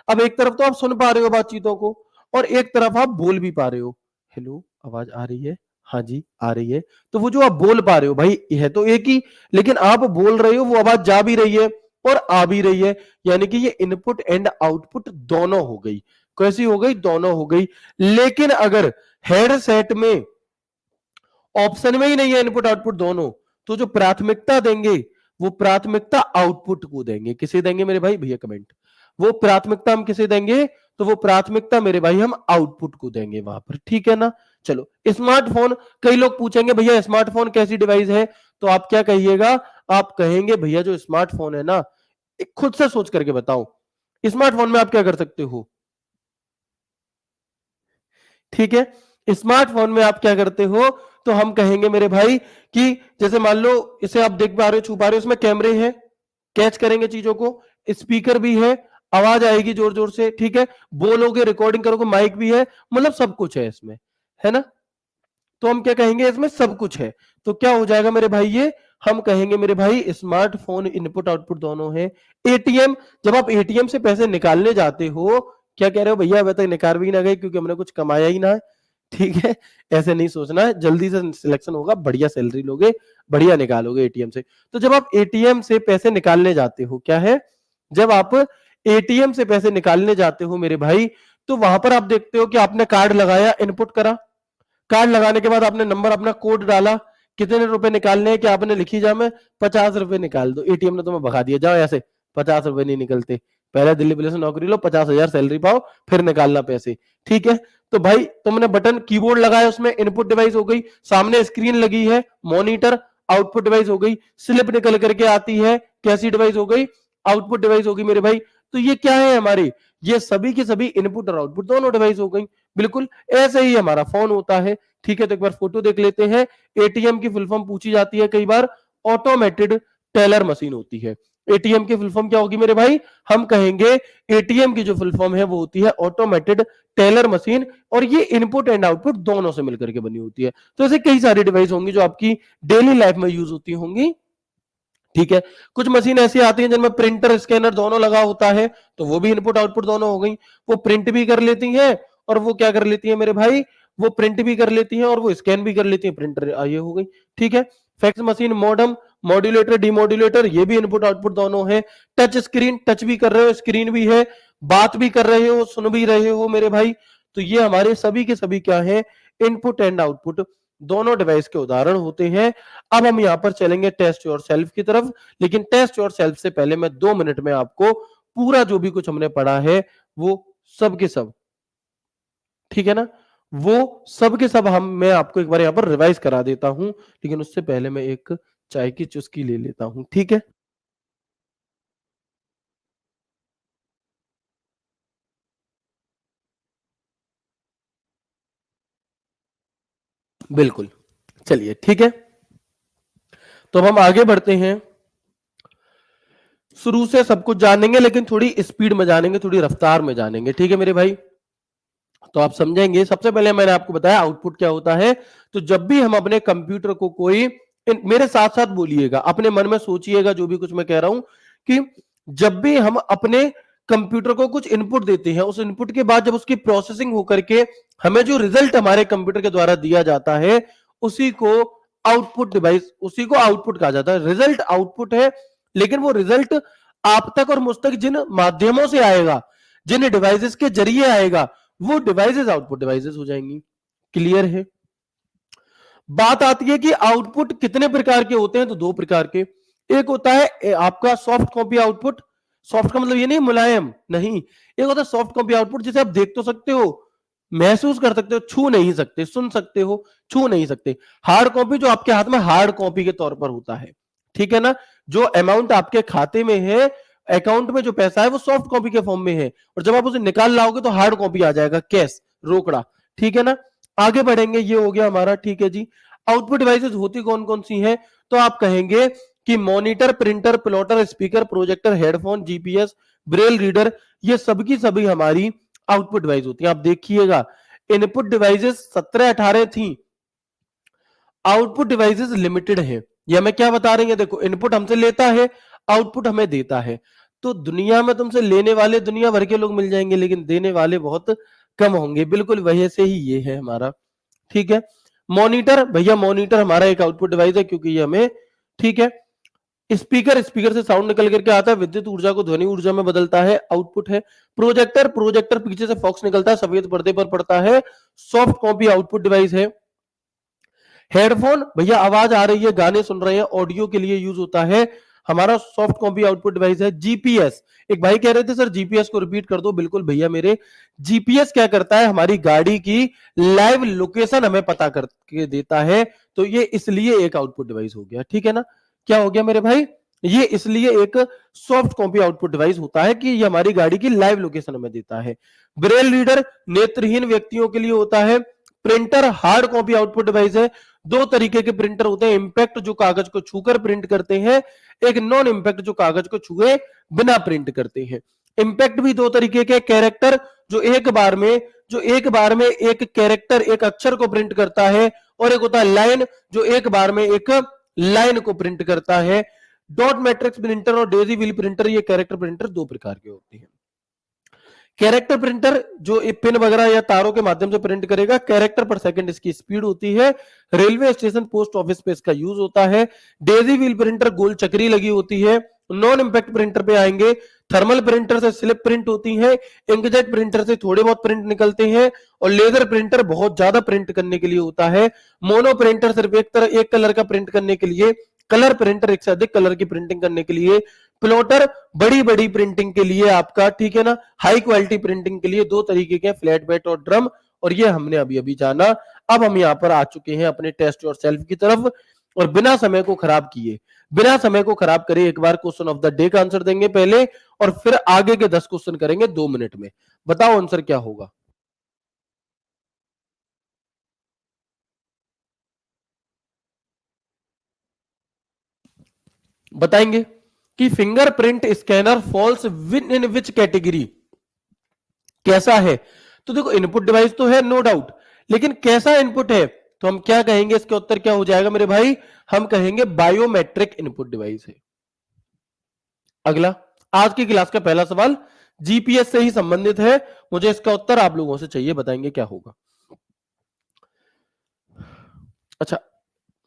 अब एक तरफ तो आप सुन पा रहे हो बातचीतों को, और एक तरफ आप बोल भी पा रहे हो। हेलो, आवाज आ रही है? हाँ जी आ रही है। तो वो जो आप बोल पा रहे हो भाई है तो एक ही, लेकिन आप बोल रहे हो वो आवाज जा भी रही है और आ भी रही है, यानी कि ये इनपुट एंड आउटपुट दोनों हो गई। कैसी हो गई? दोनों हो गई। लेकिन अगर हेडसेट में ऑप्शन में ही नहीं है इनपुट आउटपुट दोनों, तो जो प्राथमिकता देंगे वो प्राथमिकता आउटपुट को देंगे। किसे देंगे मेरे भाई? भैया कमेंट। वो प्राथमिकता हम किसे देंगे? तो वो प्राथमिकता मेरे भाई हम आउटपुट को देंगे वहां पर, ठीक है ना। चलो स्मार्टफोन, कई लोग पूछेंगे भैया स्मार्टफोन कैसी डिवाइस है, तो आप क्या कहिएगा? आप कहेंगे भैया जो स्मार्टफोन है ना, एक खुद से सोच करके बताओ, स्मार्टफोन में आप क्या कर सकते हो? ठीक है, स्मार्टफोन में आप क्या करते हो? तो हम कहेंगे मेरे भाई कि जैसे मान लो इसे आप देख पा रहे हो, छू पा रहे हो, इसमें कैमरे हैं, कैच करेंगे चीजों को, स्पीकर भी है, आवाज आएगी जोर जोर से, ठीक है, बोलोगे रिकॉर्डिंग करोगे, माइक भी है, मतलब सब कुछ है इसमें, है ना। तो हम क्या कहेंगे? इसमें सब कुछ है। तो क्या हो जाएगा मेरे भाई? ये हम कहेंगे मेरे भाई स्मार्टफोन इनपुट आउटपुट दोनों है। एटीएम, जब आप एटीएम से पैसे निकालने जाते हो, क्या कह रहे हो भैया अभी तक निकाल भी ना गए क्योंकि हमने कुछ कमाया ही ना है, ठीक है। ऐसे नहीं सोचना है, जल्दी से सिलेक्शन होगा, बढ़िया सैलरी लोगे, बढ़िया निकालोगे एटीएम से। तो जब आप एटीएम से पैसे निकालने जाते हो, क्या है, जब आप एटीएम से पैसे निकालने जाते हो मेरे भाई, तो वहां पर आप देखते हो कि आपने कार्ड लगाया, इनपुट करा, कार्ड लगाने के बाद आपने नंबर अपना कोड डाला, कितने रुपए निकालने हैं, कि आपने लिखी जा में 50 रुपए निकाल दो, एटीएम ने तुम्हें भगा दिया, जाओ ऐसे 50 रुपए नहीं निकलते, पहले दिल्ली पुलिस में नौकरी लो, 50,000 सैलरी पाओ, फिर निकालना पैसे, ठीक है। तो भाई तुमने बटन कीबोर्ड लगाया, उसमें इनपुट डिवाइस हो गई, सामने स्क्रीन लगी है, मॉनिटर, आउटपुट डिवाइस हो गई, स्लिप निकल करके आती है, कैसी डिवाइस हो गई, आउटपुट डिवाइस होगी मेरे भाई। तो ये क्या है हमारे, ये सभी के सभी इनपुट और आउटपुट दोनों डिवाइस हो गई। बिल्कुल ऐसे ही हमारा फोन होता है। ठीक है, तो एक बार फोटो देख लेते हैं। एटीएम की फुल फॉर्म पूछी जाती है कई बार, ऑटोमेटेड टेलर मशीन होती है। एटीएम की फुल फॉर्म क्या होगी मेरे भाई, हम कहेंगे एटीएम की जो फुल फॉर्म है वो होती है ऑटोमेटेड टेलर मशीन, और ये इनपुट एंड आउटपुट दोनों से मिलकर के बनी होती है। तो ऐसे कई सारी डिवाइस होंगी जो आपकी डेली लाइफ में यूज होती होंगी। ठीक है, कुछ मशीन ऐसी आती हैं जिनमें प्रिंटर स्कैनर दोनों लगा होता है, तो वो भी इनपुट आउटपुट दोनों हो गई। वो प्रिंट भी कर लेती हैं और वो क्या कर लेती है मेरे भाई, वो प्रिंट भी कर लेती हैं और वो स्कैन भी कर लेती है, प्रिंटर ये हो गई। ठीक है, fax machine, modem, modulator, demodulator, ये भी इनपुट आउटपुट दोनों है। टच स्क्रीन, टच भी कर रहे हो, स्क्रीन भी है, बात भी कर रहे हो, सुन भी रहे हो मेरे भाई। तो ये हमारे सभी के सभी क्या है, इनपुट एंड आउटपुट दोनों डिवाइस के उदाहरण होते हैं। अब हम यहां पर चलेंगे टेस्ट योर सेल्फ की तरफ, लेकिन टेस्ट योर सेल्फ से पहले मैं 2 मिनट में आपको पूरा जो भी कुछ हमने पढ़ा है वो सब के सब, ठीक है ना, वो सब के सब मैं आपको एक बार यहां पर रिवाइज करा देता हूं, लेकिन उससे पहले मैं एक चाय की चुस्की ले लेता हूं। ठीक है, बिल्कुल, चलिए ठीक है। तो अब हम आगे बढ़ते हैं, शुरू से सब कुछ जानेंगे लेकिन थोड़ी स्पीड में जानेंगे, थोड़ी रफ्तार में जानेंगे। ठीक है मेरे भाई, तो आप समझेंगे। सबसे पहले मैंने आपको बताया आउटपुट क्या होता है। तो जब भी हम अपने कंप्यूटर को कोई, मेरे साथ साथ बोलिएगा, अपने मन में सोचिएगा जो भी कुछ मैं कह रहा हूं, कि जब भी हम अपने कंप्यूटर को कुछ इनपुट देते हैं, उस इनपुट के बाद जब उसकी प्रोसेसिंग होकर के हमें जो रिजल्ट हमारे कंप्यूटर के द्वारा दिया जाता है, उसी को आउटपुट डिवाइस, उसी को आउटपुट कहा जाता है। रिजल्ट आउटपुट है, लेकिन वो रिजल्ट आप तक और मुझ तक जिन माध्यमों से आएगा, जिन डिवाइसेस के जरिए आएगा, वो डिवाइसेस आउटपुट डिवाइसेस हो जाएंगी। क्लियर है। बात आती है कि आउटपुट कितने प्रकार के होते हैं, तो 2 प्रकार के। एक होता है आपका सॉफ्ट कॉपी आउटपुट। सॉफ्ट का मतलब ये नहीं मुलायम, नहीं, एक होता है सॉफ्ट कॉपी आउटपुट, जिसे आप देख तो सकते हो, महसूस कर सकते हो, छू नहीं सकते, सुन सकते हो, छू नहीं सकते। हार्ड कॉपी जो आपके हाथ में हार्ड कॉपी के तौर पर होता है, ठीक है ना, जो अमाउंट आपके खाते में है, अकाउंट में जो पैसा है, वो सॉफ्ट कॉपी के फॉर्म में है, और जब आप उसे निकाल लाओगे तो हार्ड कॉपी आ जाएगा, कैश, रोकड़ा। ठीक है ना, आगे बढ़ेंगे, ये हो गया हमारा। ठीक है जी, आउटपुट डिवाइसेस होती कौन कौन सी हैं, तो आप कहेंगे कि monitor, printer, plotter, speaker, projector, headphone, GPS, Braille reader, ये सबकी सभी हमारी आउटपुट डिवाइस होती है। आप देखिएगा, इनपुट डिवाइसेस 17-18 थी, आउटपुट डिवाइसेस लिमिटेड है। ये हमें क्या बता रही है, देखो, इनपुट हमसे लेता है, आउटपुट हमें देता है। तो दुनिया में तुमसे लेने वाले दुनिया भर के लोग मिल जाएंगे, लेकिन देने वाले बहुत कम होंगे। बिल्कुल वही से ही ये है हमारा। ठीक है, मॉनिटर, भैया मॉनिटर हमारा एक आउटपुट डिवाइस है, क्योंकि ये हमें, ठीक है, स्पीकर, स्पीकर से साउंड निकल करके आता है, विद्युत ऊर्जा को ध्वनि ऊर्जा में बदलता है, आउटपुट है। प्रोजेक्टर, प्रोजेक्टर पीछे से फॉक्स निकलता है, सफेद पर्दे पर पड़ता है, सॉफ्ट कॉपी आउटपुट डिवाइस है। हेडफोन, भैया आवाज आ रही है, गाने सुन रहे हैं, ऑडियो के लिए यूज होता है, हमारा सॉफ्ट कॉपी आउटपुट डिवाइस है। जीपीएस, एक भाई कह रहे थे सर जीपीएस को रिपीट कर दो, बिल्कुल भैया मेरे, जीपीएस क्या करता है, हमारी गाड़ी की लाइव लोकेशन हमें पता करके देता है, तो ये इसलिए एक आउटपुट डिवाइस हो गया। ठीक है ना, क्या हो गया मेरे भाई, ये इसलिए एक सॉफ्ट कॉपी आउटपुट डिवाइस होता है कि ये हमारी गाड़ी की लाइव लोकेशन हमें देता है। ब्रेल रीडर नेत्रहीन व्यक्तियों के लिए होता है। Printer hard copy output device है। 2 तरीके के प्रिंटर होते हैं, इंपैक्ट जो कागज को छूकर प्रिंट करते हैं, एक नॉन इंपैक्ट जो कागज को छुए बिना प्रिंट करते हैं। इंपैक्ट भी 2 तरीके के, कैरेक्टर जो एक बार में एक कैरेक्टर, एक अक्षर को प्रिंट करता है, और एक होता है लाइन जो एक बार में एक लाइन को प्रिंट करता है। डॉट मैट्रिक्स प्रिंटर और डेजी व्हील प्रिंटर, ये कैरेक्टर प्रिंटर 2 प्रकार के होते हैं। कैरेक्टर प्रिंटर जो पिन वगैरह या तारों के माध्यम से प्रिंट करेगा, कैरेक्टर पर सेकंड इसकी स्पीड होती है। रेलवे स्टेशन, पोस्ट ऑफिस पे इसका यूज होता है। डेजी व्हील प्रिंटर गोल चक्री लगी होती है। नॉन इंपैक्ट प्रिंटर पे आएंगे, थर्मल प्रिंटर से स्लिप प्रिंट होती है, इंकजेट प्रिंटर से थोड़े बहुत प्रिंट निकलते हैं, और लेजर प्रिंटर बहुत ज्यादा प्रिंट करने के लिए होता है। मोनो प्रिंटर सिर्फ एक कलर का प्रिंट करने के लिए, कलर प्रिंटर एक से अधिक कलर की प्रिंटिंग करने के लिए, प्लॉटर बड़ी बड़ी प्रिंटिंग के लिए आपका, ठीक है ना, हाई क्वालिटी प्रिंटिंग के लिए। 2 तरीके के, फ्लैट बेड और ड्रम, और ये हमने अभी अभी जाना। अब हम यहाँ पर आ चुके हैं अपने टेस्ट और सेल्फ की तरफ। और बिना समय को खराब किए, बिना समय को खराब करे एक बार क्वेश्चन ऑफ द डे का आंसर देंगे पहले और फिर आगे के 10 क्वेश्चन करेंगे 2 मिनट में। बताओ आंसर क्या होगा? बताएंगे कि fingerprint scanner falls in which category? कैसा है? तो देखो इनपुट डिवाइस तो है नो डाउट, लेकिन कैसा इनपुट है? तो हम क्या कहेंगे, इसका उत्तर क्या हो जाएगा मेरे भाई? हम कहेंगे बायोमेट्रिक इनपुट डिवाइस है। अगला, आज की क्लास का पहला सवाल जीपीएस से ही संबंधित है, मुझे इसका उत्तर आप लोगों से चाहिए, बताएंगे क्या होगा? अच्छा,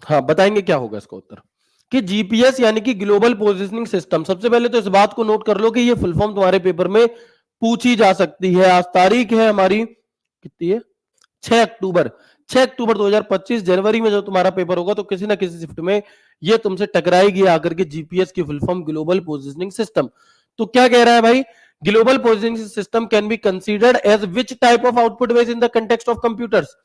हाँ बताएंगे क्या होगा इसका उत्तर कि जीपीएस यानी कि ग्लोबल पोजिशनिंग सिस्टम। सबसे पहले तो इस बात को नोट कर लो कि ये फुल फॉर्म तुम्हारे पेपर में पूछी जा सकती है। आज तारीख है हमारी कितनी है? 6 अक्टूबर। 6 अक्टूबर 2025। जनवरी में जब तुम्हारा पेपर होगा तो किसी ना किसी शिफ्ट में ये तुमसे टकराएगी आकर के जीपीएस की full form global positioning system. तो क्या कह रहा है भाई? Global positioning system can be considered as which type of output device in the context of computers?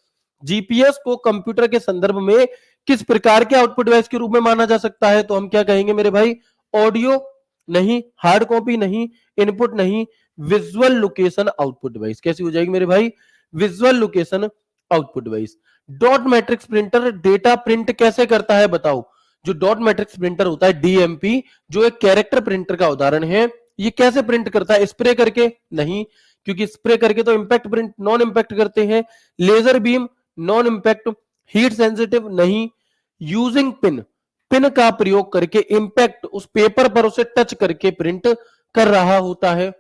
GPS को कंप्यूटर के संदर्भ में किस प्रकार के आउटपुट डिवाइस के रूप में माना जा सकता है? तो हम क्या कहेंगे मेरे भाई? ऑडियो नहीं, हार्ड कॉपी नहीं, इनपुट नहीं, विजुअल लोकेशन आउटपुट डिवाइस। कैसी हो जाएगी मेरे भाई? Visual location output device. Dot matrix printer data print कैसे करता है बताओ? जो डॉट मैट्रिक्स प्रिंटर होता है डीएमपी, जो एक कैरेक्टर प्रिंटर का उदाहरण है, ये कैसे प्रिंट करता है? स्प्रे करके? नहीं, क्योंकि स्प्रे करके तो इंपैक्ट प्रिंट, नॉन इंपैक्ट करते हैं। Laser beam, non impact. Heat sensitive नहीं। यूजिंग पिन, पिन का प्रयोग करके इंपैक्ट उस पेपर पर उसे टच करके प्रिंट कर रहा होता है।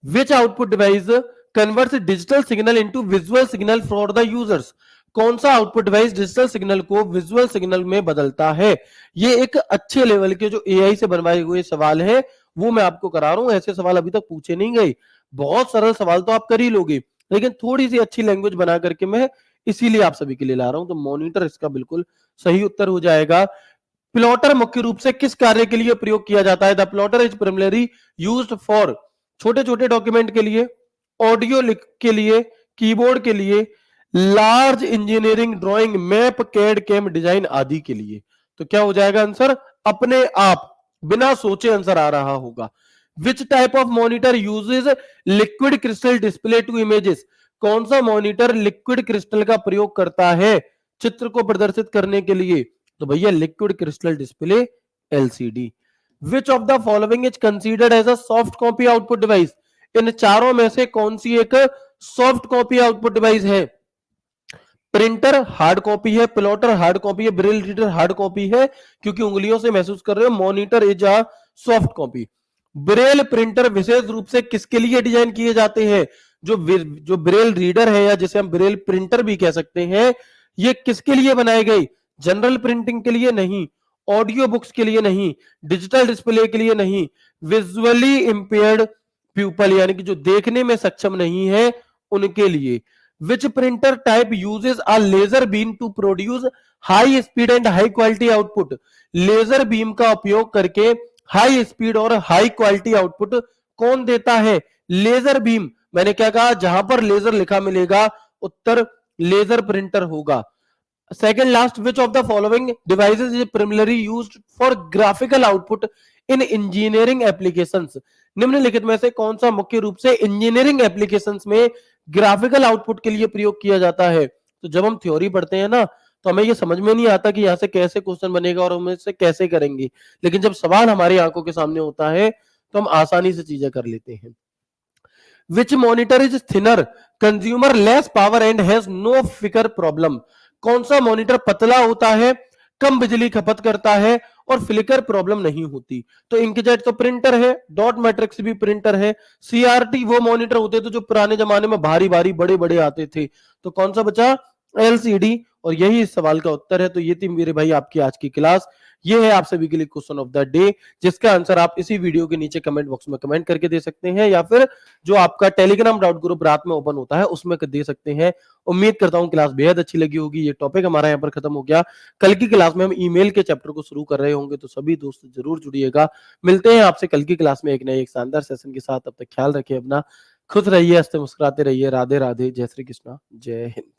Which output device converts digital signal into visual signal for the users? कौन सा आउटपुट डिवाइस डिजिटल सिग्नल को विजुअल सिग्नल में बदलता है? ये एक अच्छे लेवल के जो एआई से बनवाए हुए सवाल है वो मैं आपको करा रहा हूं। ऐसे सवाल अभी तक पूछे नहीं गए। बहुत सरल सवाल तो आप कर ही लोगे, लेकिन थोड़ी सी अच्छी लैंग्वेज बना करके मैं इसीलिए आप सभी के लिए ला रहा हूं। तो मॉनिटर इसका बिल्कुल सही उत्तर हो जाएगा। प्लॉटर मुख्य रूप से किस कार्य के लिए प्रयोग किया जाता है? The plotter is primary used for छोटे छोटे डॉक्यूमेंट के लिए, ऑडियो के लिए, कीबोर्ड के लिए, large engineering drawing, map, CAD CAM design आदि के लिए। तो क्या हो जाएगा आंसर? अपने आप बिना सोचे आंसर आ रहा होगा। Which type of monitor uses liquid crystal display to images? कौन सा मॉनिटर लिक्विड क्रिस्टल का प्रयोग करता है चित्र को प्रदर्शित करने के लिए? तो भैया liquid crystal display, LCD. Which of the following is considered as a soft copy output device? इन चारों में से कौन सी एक सॉफ्ट कॉपी आउटपुट डिवाइस है? प्रिंटर हार्ड कॉपी है, प्लॉटर हार्ड कॉपी है, ब्रेल रीडर हार्ड कॉपी है क्योंकि उंगलियों से महसूस कर रहे हो। Monitor is a soft copy. Braille printer विशेष रूप से किसके लिए डिजाइन किए जाते हैं? जो ब्रेल रीडर है या जिसे हम ब्रेल प्रिंटर भी कह सकते हैं, ये किसके लिए बनाए गए? जनरल प्रिंटिंग के लिए नहीं, ऑडियो बुक्स के लिए नहीं, डिजिटल डिस्प्ले के लिए नहीं, विजुअली इंपेयर्ड पीपल यानी कि जो देखने में सक्षम नहीं है उनके लिए। Which printer type uses a laser beam to produce high speed and high quality output? Laser beam का उपयोग करके हाई स्पीड और हाई क्वालिटी आउटपुट कौन देता है? Laser beam. मैंने क्या कहा? जहां पर लेजर लिखा मिलेगा उत्तर लेजर प्रिंटर होगा। Second last, which of the following devices is primarily used for graphical output in engineering applications? निम्नलिखित में से कौन सा मुख्य रूप से इंजीनियरिंग एप्लीकेशंस में ग्राफिकल आउटपुट के लिए प्रयोग किया जाता है? तो जब हम थ्योरी पढ़ते हैं ना तो हमें ये समझ में नहीं आता कि यहां से कैसे क्वेश्चन बनेगा और हम इसे कैसे करेंगे, लेकिन जब सवाल हमारी आंखों के सामने होता है तो हम आसानी से चीजें कर लेते हैं। Which monitor is thinner, consumer less power and has no flicker problem? कौन सा मॉनिटर पतला होता है, कम बिजली खपत करता है और फ्लिकर प्रॉब्लम नहीं होती? तो इंकजेट तो प्रिंटर है, डॉट मैट्रिक्स भी प्रिंटर है, सीआरटी वो मॉनिटर होते थे जो पुराने जमाने में भारी भारी बड़े बड़े आते थे। तो कौन सा बचा? एलसीडी। और यही इस सवाल का उत्तर है। तो ये थी मेरे भाई आपकी आज की क्लास। ये है आप सभी के लिए क्वेश्चन ऑफ द डे, जिसका आंसर आप इसी वीडियो के नीचे कमेंट बॉक्स में कमेंट करके दे सकते हैं या फिर जो आपका टेलीग्राम डाउट ग्रुप रात में ओपन होता है उसमें दे सकते हैं। उम्मीद करता हूं क्लास बेहद अच्छी लगी होगी। ये टॉपिक हमारा यहाँ पर खत्म हो गया। कल की क्लास में हम ईमेल के चैप्टर को शुरू कर रहे होंगे, तो सभी दोस्त जरूर जुड़िएगा। मिलते हैं आपसे कल की क्लास में एक नए एक शानदार सेशन के साथ। तब तक ख्याल रखिए अपना, खुश रहिए, हंसते मुस्कुराते रहिए। राधे राधे, जय श्री कृष्णा, जय हिंद।